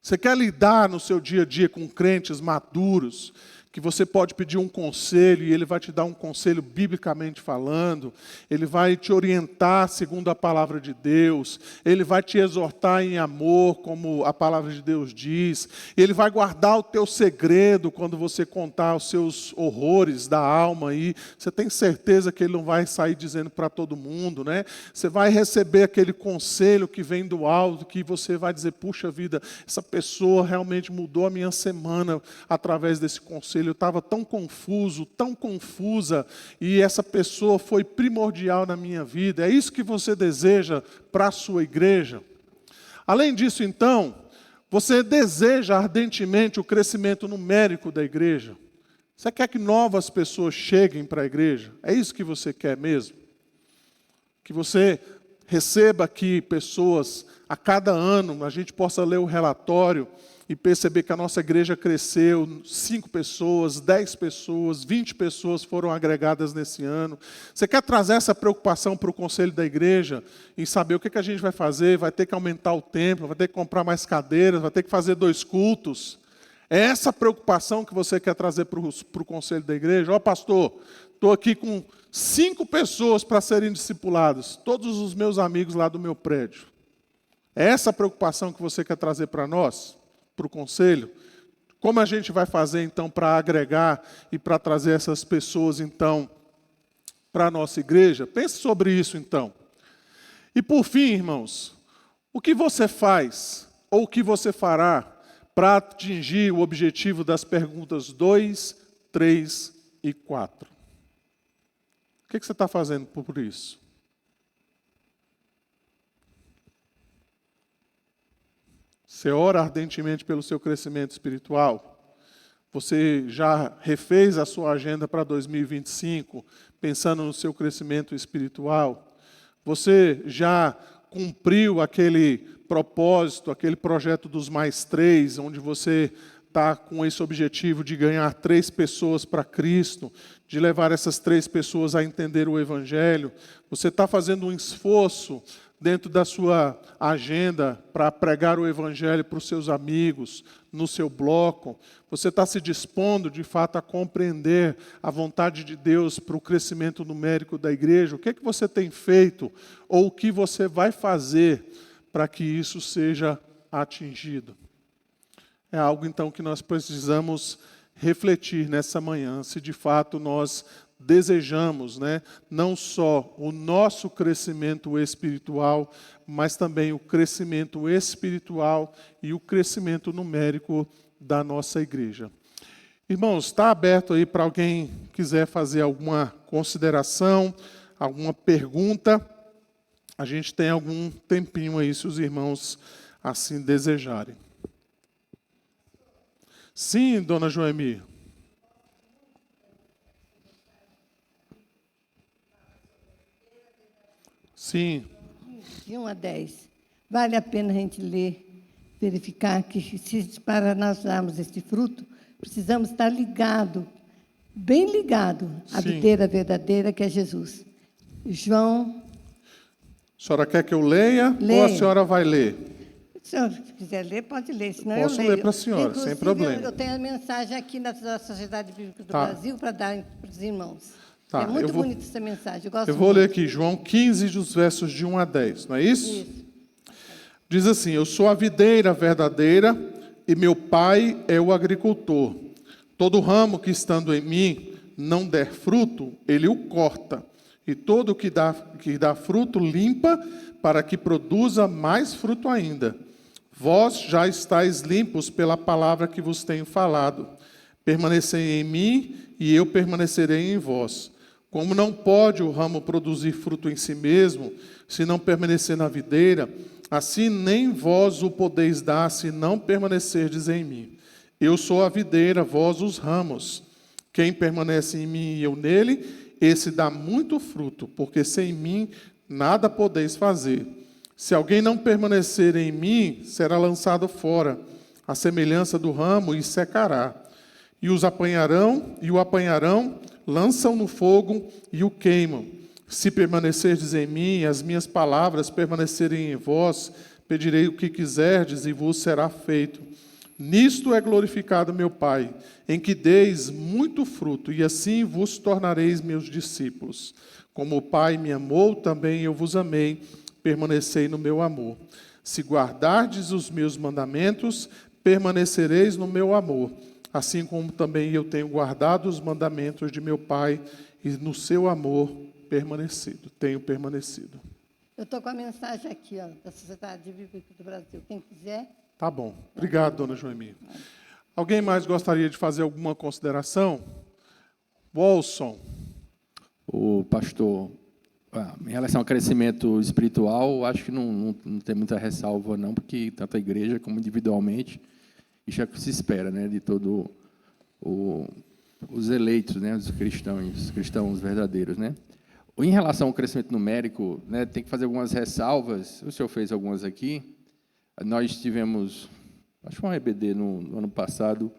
Você quer lidar no seu dia a dia com crentes maduros, que você pode pedir um conselho e ele vai te dar um conselho biblicamente falando, ele vai te orientar segundo a palavra de Deus, ele vai te exortar em amor, como a palavra de Deus diz, ele vai guardar o teu segredo quando você contar os seus horrores da alma aí, você tem certeza que ele não vai sair dizendo para todo mundo, né? Você vai receber aquele conselho que vem do alto, que você vai dizer, puxa vida, essa pessoa realmente mudou a minha semana através desse conselho. Eu estava tão confuso, tão confusa, e essa pessoa foi primordial na minha vida. É isso que você deseja para a sua igreja? Além disso, então, você deseja ardentemente o crescimento numérico da igreja? Você quer que novas pessoas cheguem para a igreja? É isso que você quer mesmo? Que você receba aqui pessoas, a cada ano, a gente possa ler o relatório e perceber que a nossa igreja cresceu, 5 pessoas, 10 pessoas, 20 pessoas foram agregadas nesse ano. Você quer trazer essa preocupação para o conselho da igreja e saber o que a gente vai fazer? Vai ter que aumentar o templo, vai ter que comprar mais cadeiras, vai ter que fazer 2 cultos. É essa preocupação que você quer trazer para o conselho da igreja? Ó, pastor, estou aqui com 5 pessoas para serem discipuladas, todos os meus amigos lá do meu prédio. É essa preocupação que você quer trazer para nós? Para o conselho? Como a gente vai fazer então para agregar e para trazer essas pessoas então para a nossa igreja? Pense sobre isso então. E por fim, irmãos, o que você faz ou o que você fará para atingir o objetivo das perguntas 2, 3 e 4. O que você está fazendo por isso? Você ora ardentemente pelo seu crescimento espiritual? Você já refez a sua agenda para 2025, pensando no seu crescimento espiritual? Você já cumpriu aquele propósito, aquele projeto dos +3, onde você está com esse objetivo de ganhar 3 pessoas para Cristo, de levar essas 3 pessoas a entender o Evangelho? Você está fazendo um esforço dentro da sua agenda para pregar o Evangelho para os seus amigos, no seu bloco? Você está se dispondo, de fato, a compreender a vontade de Deus para o crescimento numérico da igreja? O que é que você tem feito ou o que você vai fazer para que isso seja atingido? É algo, então, que nós precisamos refletir nessa manhã, se de fato nós desejamos, não só o nosso crescimento espiritual, mas também o crescimento espiritual e o crescimento numérico da nossa igreja. Irmãos, está aberto aí para alguém quiser fazer alguma consideração, alguma pergunta. A gente tem algum tempinho aí, se os irmãos assim desejarem. Sim, dona Joemir. Sim.
De 1 a 10. Vale a pena a gente ler, verificar que, para nós darmos este fruto, precisamos estar ligado, bem ligado, à videira verdadeira, que é Jesus. João.
A senhora quer que eu leia ou a senhora vai ler?
Se a senhora quiser ler, pode ler, senão
Posso
eu leio.
ler para a senhora,
Inclusive,
sem problema.
Eu tenho a mensagem aqui na Sociedade Bíblica do Brasil para dar para os irmãos.
Tá,
É muito bonita essa mensagem. Eu
vou ler aqui, João 15, dos versos de 1 a 10, não é isso?
Isso.
Diz assim: eu sou a videira verdadeira e meu pai é o agricultor. Todo ramo que estando em mim não der fruto, ele o corta. E todo que dá fruto limpa, para que produza mais fruto ainda. Vós já estáis limpos pela palavra que vos tenho falado. Permanecei em mim e eu permanecerei em vós. Como não pode o ramo produzir fruto em si mesmo, se não permanecer na videira, assim nem vós o podeis dar, se não permanecerdes em mim. Eu sou a videira, vós os ramos. Quem permanece em mim e eu nele, esse dá muito fruto, porque sem mim nada podeis fazer. Se alguém não permanecer em mim, será lançado fora, à semelhança do ramo, e secará. E os apanharão, lançam no fogo e o queimam. Se permanecerdes em mim e as minhas palavras permanecerem em vós, pedirei o que quiserdes e vos será feito. Nisto é glorificado meu Pai, em que deis muito fruto, e assim vos tornareis meus discípulos. Como o Pai me amou, também eu vos amei, permanecei no meu amor. Se guardardes os meus mandamentos, permanecereis no meu amor, assim como também eu tenho guardado os mandamentos de meu Pai, e no seu amor tenho permanecido.
Eu estou com a mensagem aqui, da Sociedade Bíblica do Brasil. Quem quiser.
Tá bom. Obrigado, dona Joemir. Alguém mais gostaria de fazer alguma consideração? Wilson.
O pastor, em relação ao crescimento espiritual, acho que não tem muita ressalva, não, porque tanto a igreja como individualmente, isso é o que se espera, de todo os eleitos, os cristãos verdadeiros, Em relação ao crescimento numérico, tem que fazer algumas ressalvas. O senhor fez algumas aqui. Nós tivemos, acho que uma EBD no ano passado,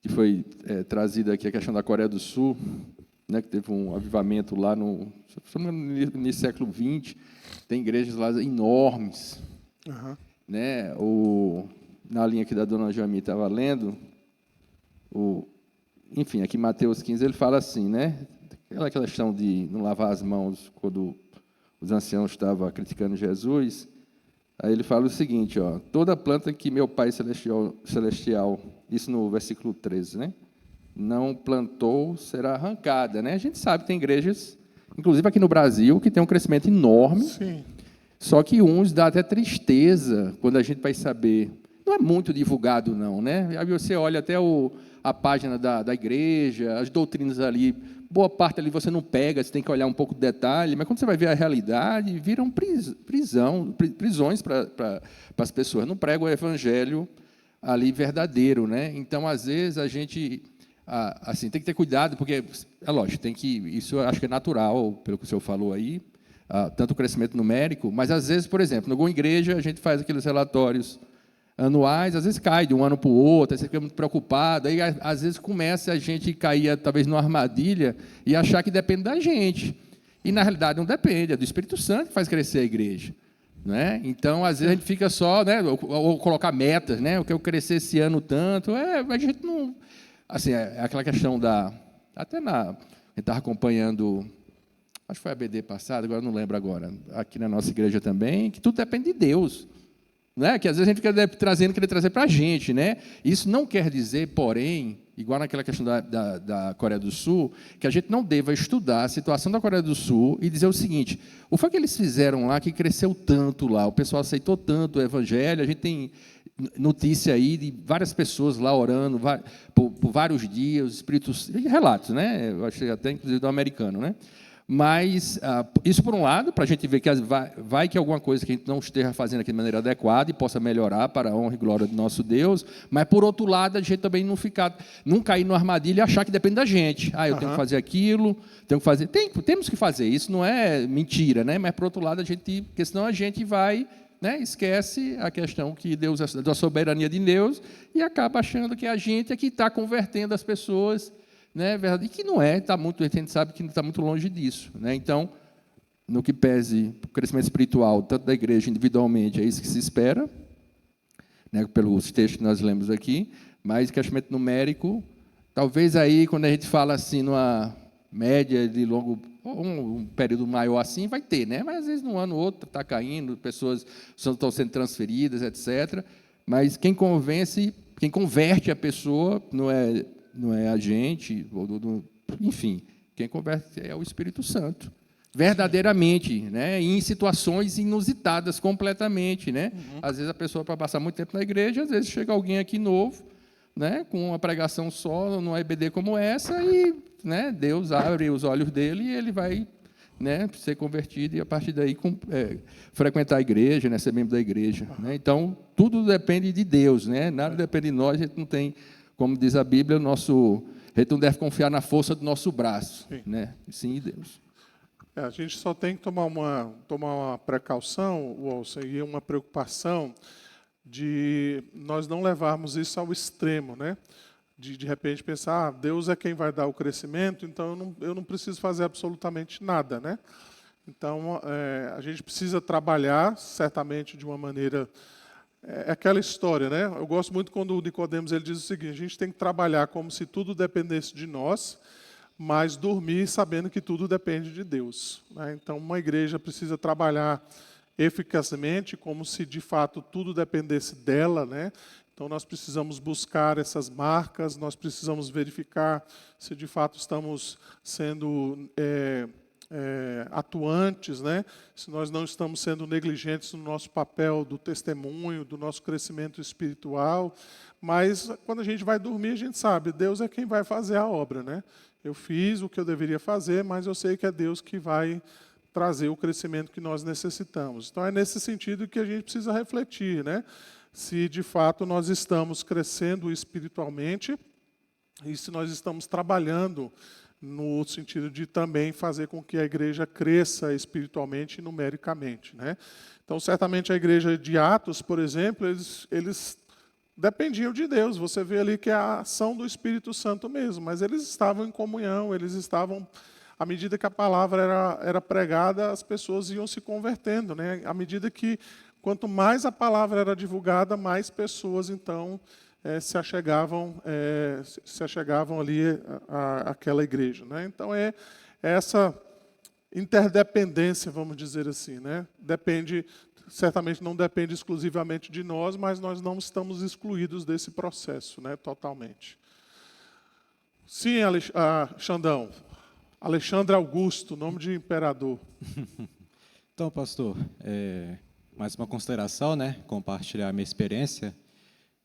que foi trazida aqui a questão da Coreia do Sul, que teve um avivamento lá no início do século XX. Tem igrejas lá enormes. Uhum. Na linha que da dona Joami estava lendo, enfim, aqui em Mateus 15, ele fala assim, aquela questão de não lavar as mãos quando os anciãos estavam criticando Jesus. Aí ele fala o seguinte, toda planta que meu Pai celestial, isso no versículo 13, não plantou, será arrancada. A gente sabe que tem igrejas, inclusive aqui no Brasil, que tem um crescimento enorme.
Sim.
Só que uns dá até tristeza quando a gente vai saber. não é muito divulgado, não, né? Aí você olha até a página da igreja, as doutrinas ali, boa parte ali você não pega, você tem que olhar um pouco de detalhe, mas quando você vai ver a realidade, viram prisões para as pessoas. Não prega o evangelho ali verdadeiro, né? Então, às vezes, a gente assim, tem que ter cuidado, porque, é lógico, isso eu acho que é natural, pelo que o senhor falou aí, tanto o crescimento numérico, mas, às vezes, por exemplo, em alguma igreja, a gente faz aqueles relatórios anuais, às vezes cai de um ano para o outro, aí você fica muito preocupado, aí, às vezes, começa a gente cair, talvez, numa armadilha e achar que depende da gente. E, na realidade, não depende, é do Espírito Santo que faz crescer a igreja. Né? Então, às vezes, a gente fica só, né, ou colocar metas, né, eu quero crescer esse ano tanto, a gente não... Assim, é aquela questão até a gente estava acompanhando, acho que foi a BD passada, agora não lembro agora, aqui na nossa igreja também, que tudo depende de Deus. Né? Que às vezes a gente querer trazer para a gente. Né? Isso não quer dizer, porém, igual naquela questão da Coreia do Sul, que a gente não deva estudar a situação da Coreia do Sul e dizer o seguinte: o que eles fizeram lá que cresceu tanto lá, o pessoal aceitou tanto o evangelho, a gente tem notícia aí de várias pessoas lá orando por vários dias, espíritos, relatos, né? Eu achei até inclusive do americano, né? Mas isso por um lado, para a gente ver que vai que alguma coisa que a gente não esteja fazendo aqui de maneira adequada e possa melhorar para a honra e glória do nosso Deus, mas por outro lado, a gente também não cair numa armadilha e achar que depende da gente. Eu tenho que fazer aquilo, tenho que fazer. Temos que fazer, isso não é mentira, né? Mas por outro lado, porque senão a gente vai, né, esquece a questão que Deus, da soberania de Deus, e acaba achando que a gente é que está convertendo as pessoas. Né, verdade, e que não é, a gente sabe que está muito longe disso. Né? Então, no que pese o crescimento espiritual, tanto da igreja individualmente, é isso que se espera, né, pelos textos que nós lemos aqui, mas crescimento numérico, talvez aí, quando a gente fala assim, numa média de longo, um período maior assim, vai ter, né? Mas às vezes num ano ou outro está caindo, pessoas estão sendo transferidas, etc. Mas quem converte a pessoa não é a gente, enfim, quem converte é o Espírito Santo, verdadeiramente, né? Em situações inusitadas completamente. Né? Às vezes a pessoa, para passar muito tempo na igreja, às vezes chega alguém aqui novo, né? Com uma pregação só, numa EBD como essa, e, né, Deus abre os olhos dele e ele vai, né, ser convertido e, a partir daí, frequentar a igreja, né, ser membro da igreja. Né? Então, tudo depende de Deus, né? Nada depende de nós, a gente não tem... Como diz a Bíblia, a gente não deve confiar na força do nosso braço, sim, né? Sim, Deus.
A gente só tem que tomar uma precaução, Wilson, e uma preocupação de nós não levarmos isso ao extremo, né? De repente pensar, Deus é quem vai dar o crescimento, então eu não preciso fazer absolutamente nada, né? Então, a gente precisa trabalhar, certamente, de uma maneira... É aquela história, né? Eu gosto muito quando o Nicodemos ele diz o seguinte: a gente tem que trabalhar como se tudo dependesse de nós, mas dormir sabendo que tudo depende de Deus. Né? Então, uma igreja precisa trabalhar eficazmente, como se de fato tudo dependesse dela, né? Então, nós precisamos buscar essas marcas, nós precisamos verificar se de fato estamos sendo atuantes, né? Se nós não estamos sendo negligentes no nosso papel do testemunho, do nosso crescimento espiritual. Mas, quando a gente vai dormir, a gente sabe, Deus é quem vai fazer a obra. Né? Eu fiz o que eu deveria fazer, mas eu sei que é Deus que vai trazer o crescimento que nós necessitamos. Então, é nesse sentido que a gente precisa refletir, né? Se, de fato, nós estamos crescendo espiritualmente e se nós estamos trabalhando no sentido de também fazer com que a igreja cresça espiritualmente e numericamente. Né? Então, certamente, a igreja de Atos, por exemplo, eles dependiam de Deus. Você vê ali que é a ação do Espírito Santo mesmo, mas eles estavam em comunhão, eles estavam... À medida que a palavra era pregada, as pessoas iam se convertendo. Né? À medida que, quanto mais a palavra era divulgada, mais pessoas, então... se achegavam ali àquela igreja. Né? Então, essa interdependência, vamos dizer assim. Né? Certamente não depende exclusivamente de nós, mas nós não estamos excluídos desse processo, né, totalmente. Sim, Xandão. Alexandre Augusto, nome de imperador.
Então, pastor, mais uma consideração, né, compartilhar a minha experiência.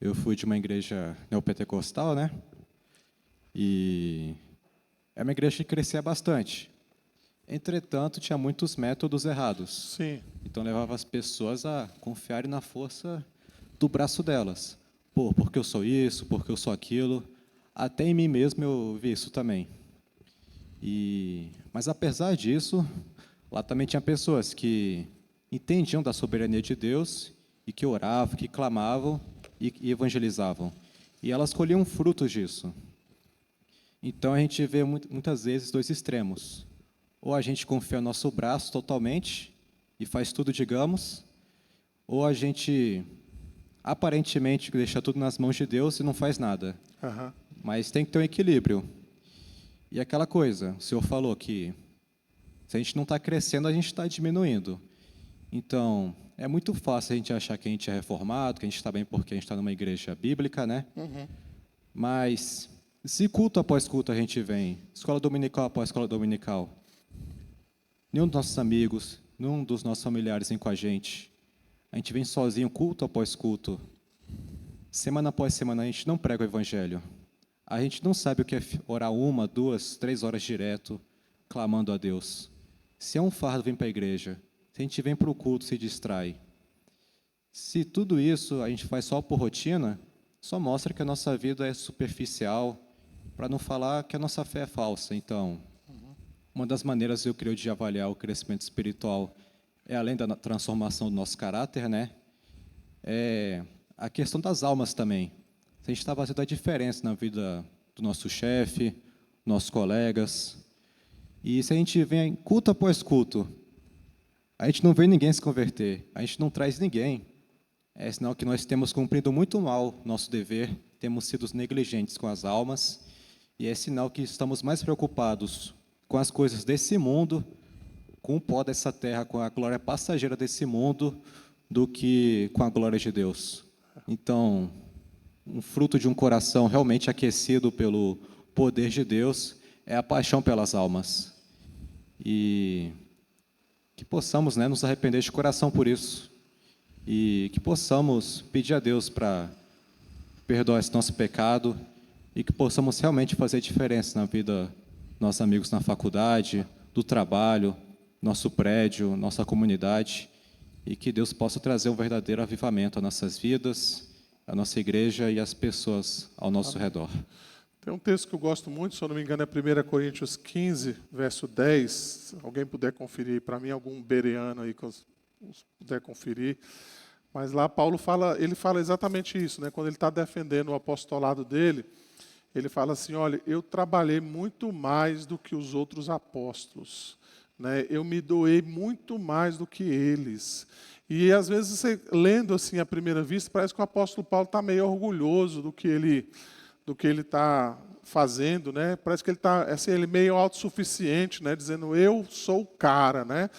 Eu fui de uma igreja neopentecostal, né? E é uma igreja que crescia bastante. Entretanto, tinha muitos métodos errados.
Sim.
Então, levava as pessoas a confiarem na força do braço delas. Pô, porque eu sou isso, porque eu sou aquilo. Até em mim mesmo eu vi isso também. Mas, apesar disso, lá também tinha pessoas que entendiam da soberania de Deus e que oravam, que clamavam e evangelizavam. E elas colhiam frutos disso. Então, a gente vê muitas vezes dois extremos. Ou a gente confia no nosso braço totalmente e faz tudo, digamos, ou a gente aparentemente deixa tudo nas mãos de Deus e não faz nada.
Aham.
Mas tem que ter um equilíbrio. E aquela coisa, o senhor falou que se a gente não está crescendo, a gente está diminuindo. Então, é muito fácil a gente achar que a gente é reformado, que a gente está bem porque a gente está numa igreja bíblica, né? Mas, se culto após culto a gente vem, escola dominical após escola dominical, nenhum dos nossos amigos, nenhum dos nossos familiares vem com a gente vem sozinho, culto após culto. Semana após semana, a gente não prega o evangelho. A gente não sabe o que é orar 1, 2, 3 horas direto, clamando a Deus. Se é um fardo, vem para a igreja. Se a gente vem para o culto, se distrai. Se tudo isso a gente faz só por rotina, só mostra que a nossa vida é superficial, para não falar que a nossa fé é falsa. Então, uma das maneiras, eu creio, de avaliar o crescimento espiritual é, além da transformação do nosso caráter, né? É a questão das almas também. Se a gente está fazendo a diferença na vida do nosso chefe, nossos colegas. E se a gente vem culto após culto, a gente não vê ninguém se converter, a gente não traz ninguém, é sinal que nós temos cumprido muito mal nosso dever, temos sido negligentes com as almas, e é sinal que estamos mais preocupados com as coisas desse mundo, com o pó dessa terra, com a glória passageira desse mundo, do que com a glória de Deus. Então, um fruto de um coração realmente aquecido pelo poder de Deus é a paixão pelas almas. E que possamos, né, nos arrepender de coração por isso. E que possamos pedir a Deus para perdoar esse nosso pecado e que possamos realmente fazer diferença na vida dos nossos amigos na faculdade, do trabalho, nosso prédio, nossa comunidade, e que Deus possa trazer um verdadeiro avivamento às nossas vidas, à nossa igreja e às pessoas ao nosso redor.
Tem um texto que eu gosto muito, se eu não me engano, é 1 Coríntios 15, verso 10. Se alguém puder conferir, para mim, algum bereano aí que puder conferir. Mas lá Paulo fala, ele fala exatamente isso, né? Quando ele está defendendo o apostolado dele, ele fala assim, olha, eu trabalhei muito mais do que os outros apóstolos, né? Eu me doei muito mais do que eles. E às vezes, você, lendo assim à primeira vista, parece que o apóstolo Paulo está meio orgulhoso do que ele está fazendo, né? Parece que ele está assim, ele meio autossuficiente, né? Dizendo, eu sou o cara, né?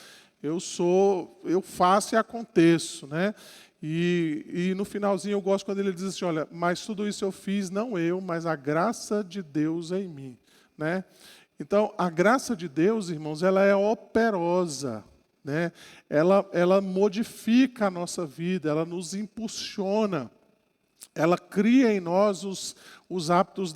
Eu faço e aconteço, né? E no finalzinho eu gosto quando ele diz assim, olha, mas tudo isso eu fiz, não eu, mas a graça de Deus em mim, né? Então, a graça de Deus, irmãos, ela é operosa, né? Ela modifica a nossa vida, ela nos impulsiona, ela cria em nós os hábitos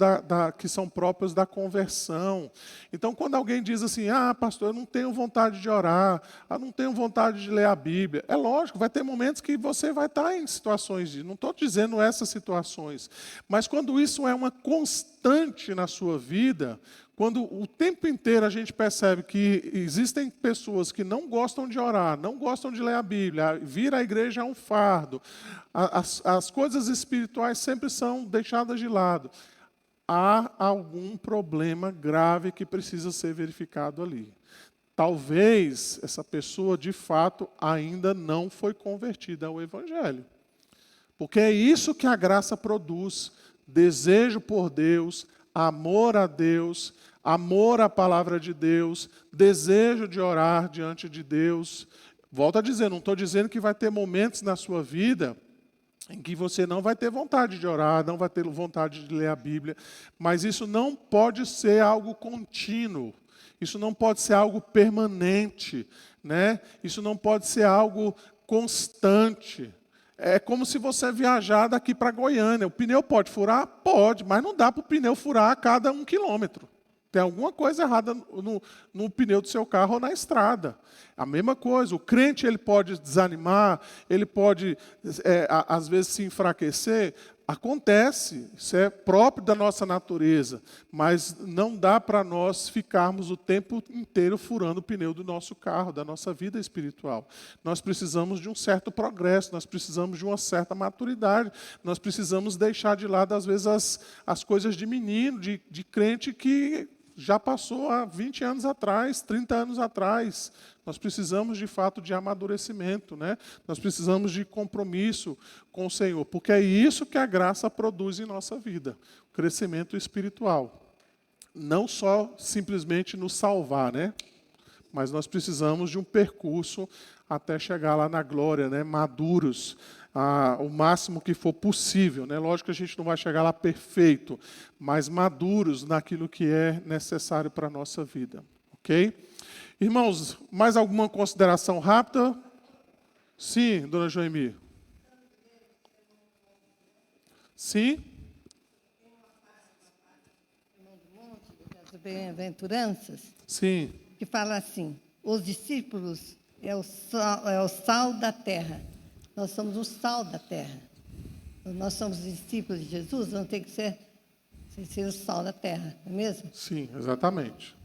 que são próprios da conversão. Então, quando alguém diz assim, pastor, eu não tenho vontade de orar, eu não tenho vontade de ler a Bíblia, é lógico, vai ter momentos que você vai estar em situações de, não estou dizendo essas situações, mas quando isso é uma constante na sua vida, quando o tempo inteiro a gente percebe que existem pessoas que não gostam de orar, não gostam de ler a Bíblia, vir à igreja é um fardo, as coisas espirituais sempre são deixadas de lado, há algum problema grave que precisa ser verificado ali. Talvez essa pessoa, de fato, ainda não foi convertida ao Evangelho. Porque é isso que a graça produz, desejo por Deus, amor a Deus, amor à palavra de Deus, desejo de orar diante de Deus. Volto a dizer, não estou dizendo que vai ter momentos na sua vida em que você não vai ter vontade de orar, não vai ter vontade de ler a Bíblia, mas isso não pode ser algo contínuo, isso não pode ser algo permanente, né? Isso não pode ser algo constante. É como se você viajar daqui para Goiânia. O pneu pode furar? Pode, mas não dá para o pneu furar a cada 1 quilômetro. Tem alguma coisa errada no pneu do seu carro ou na estrada. A mesma coisa, o crente ele pode desanimar, ele pode, às vezes, se enfraquecer. Acontece, isso é próprio da nossa natureza, mas não dá para nós ficarmos o tempo inteiro furando o pneu do nosso carro, da nossa vida espiritual. Nós precisamos de um certo progresso, nós precisamos de uma certa maturidade, nós precisamos deixar de lado, às vezes, as coisas de menino, de crente que já passou há 20 anos atrás, 30 anos atrás. Nós precisamos, de fato, de amadurecimento, né? Nós precisamos de compromisso com o Senhor, porque é isso que a graça produz em nossa vida, o crescimento espiritual. Não só simplesmente nos salvar, né? Mas nós precisamos de um percurso até chegar lá na glória, né? Maduros, o máximo que for possível, né? Lógico que a gente não vai chegar lá perfeito, mas maduros naquilo que é necessário para a nossa vida, ok? Irmãos, mais alguma consideração rápida? Sim, dona Joemir. Sim?
Das bem-aventuranças,
Sim.
que fala assim: os discípulos é o sal da terra. Nós somos o sal da terra. Nós somos discípulos de Jesus, vamos ter que ser o sal da terra, não é mesmo?
Sim, exatamente.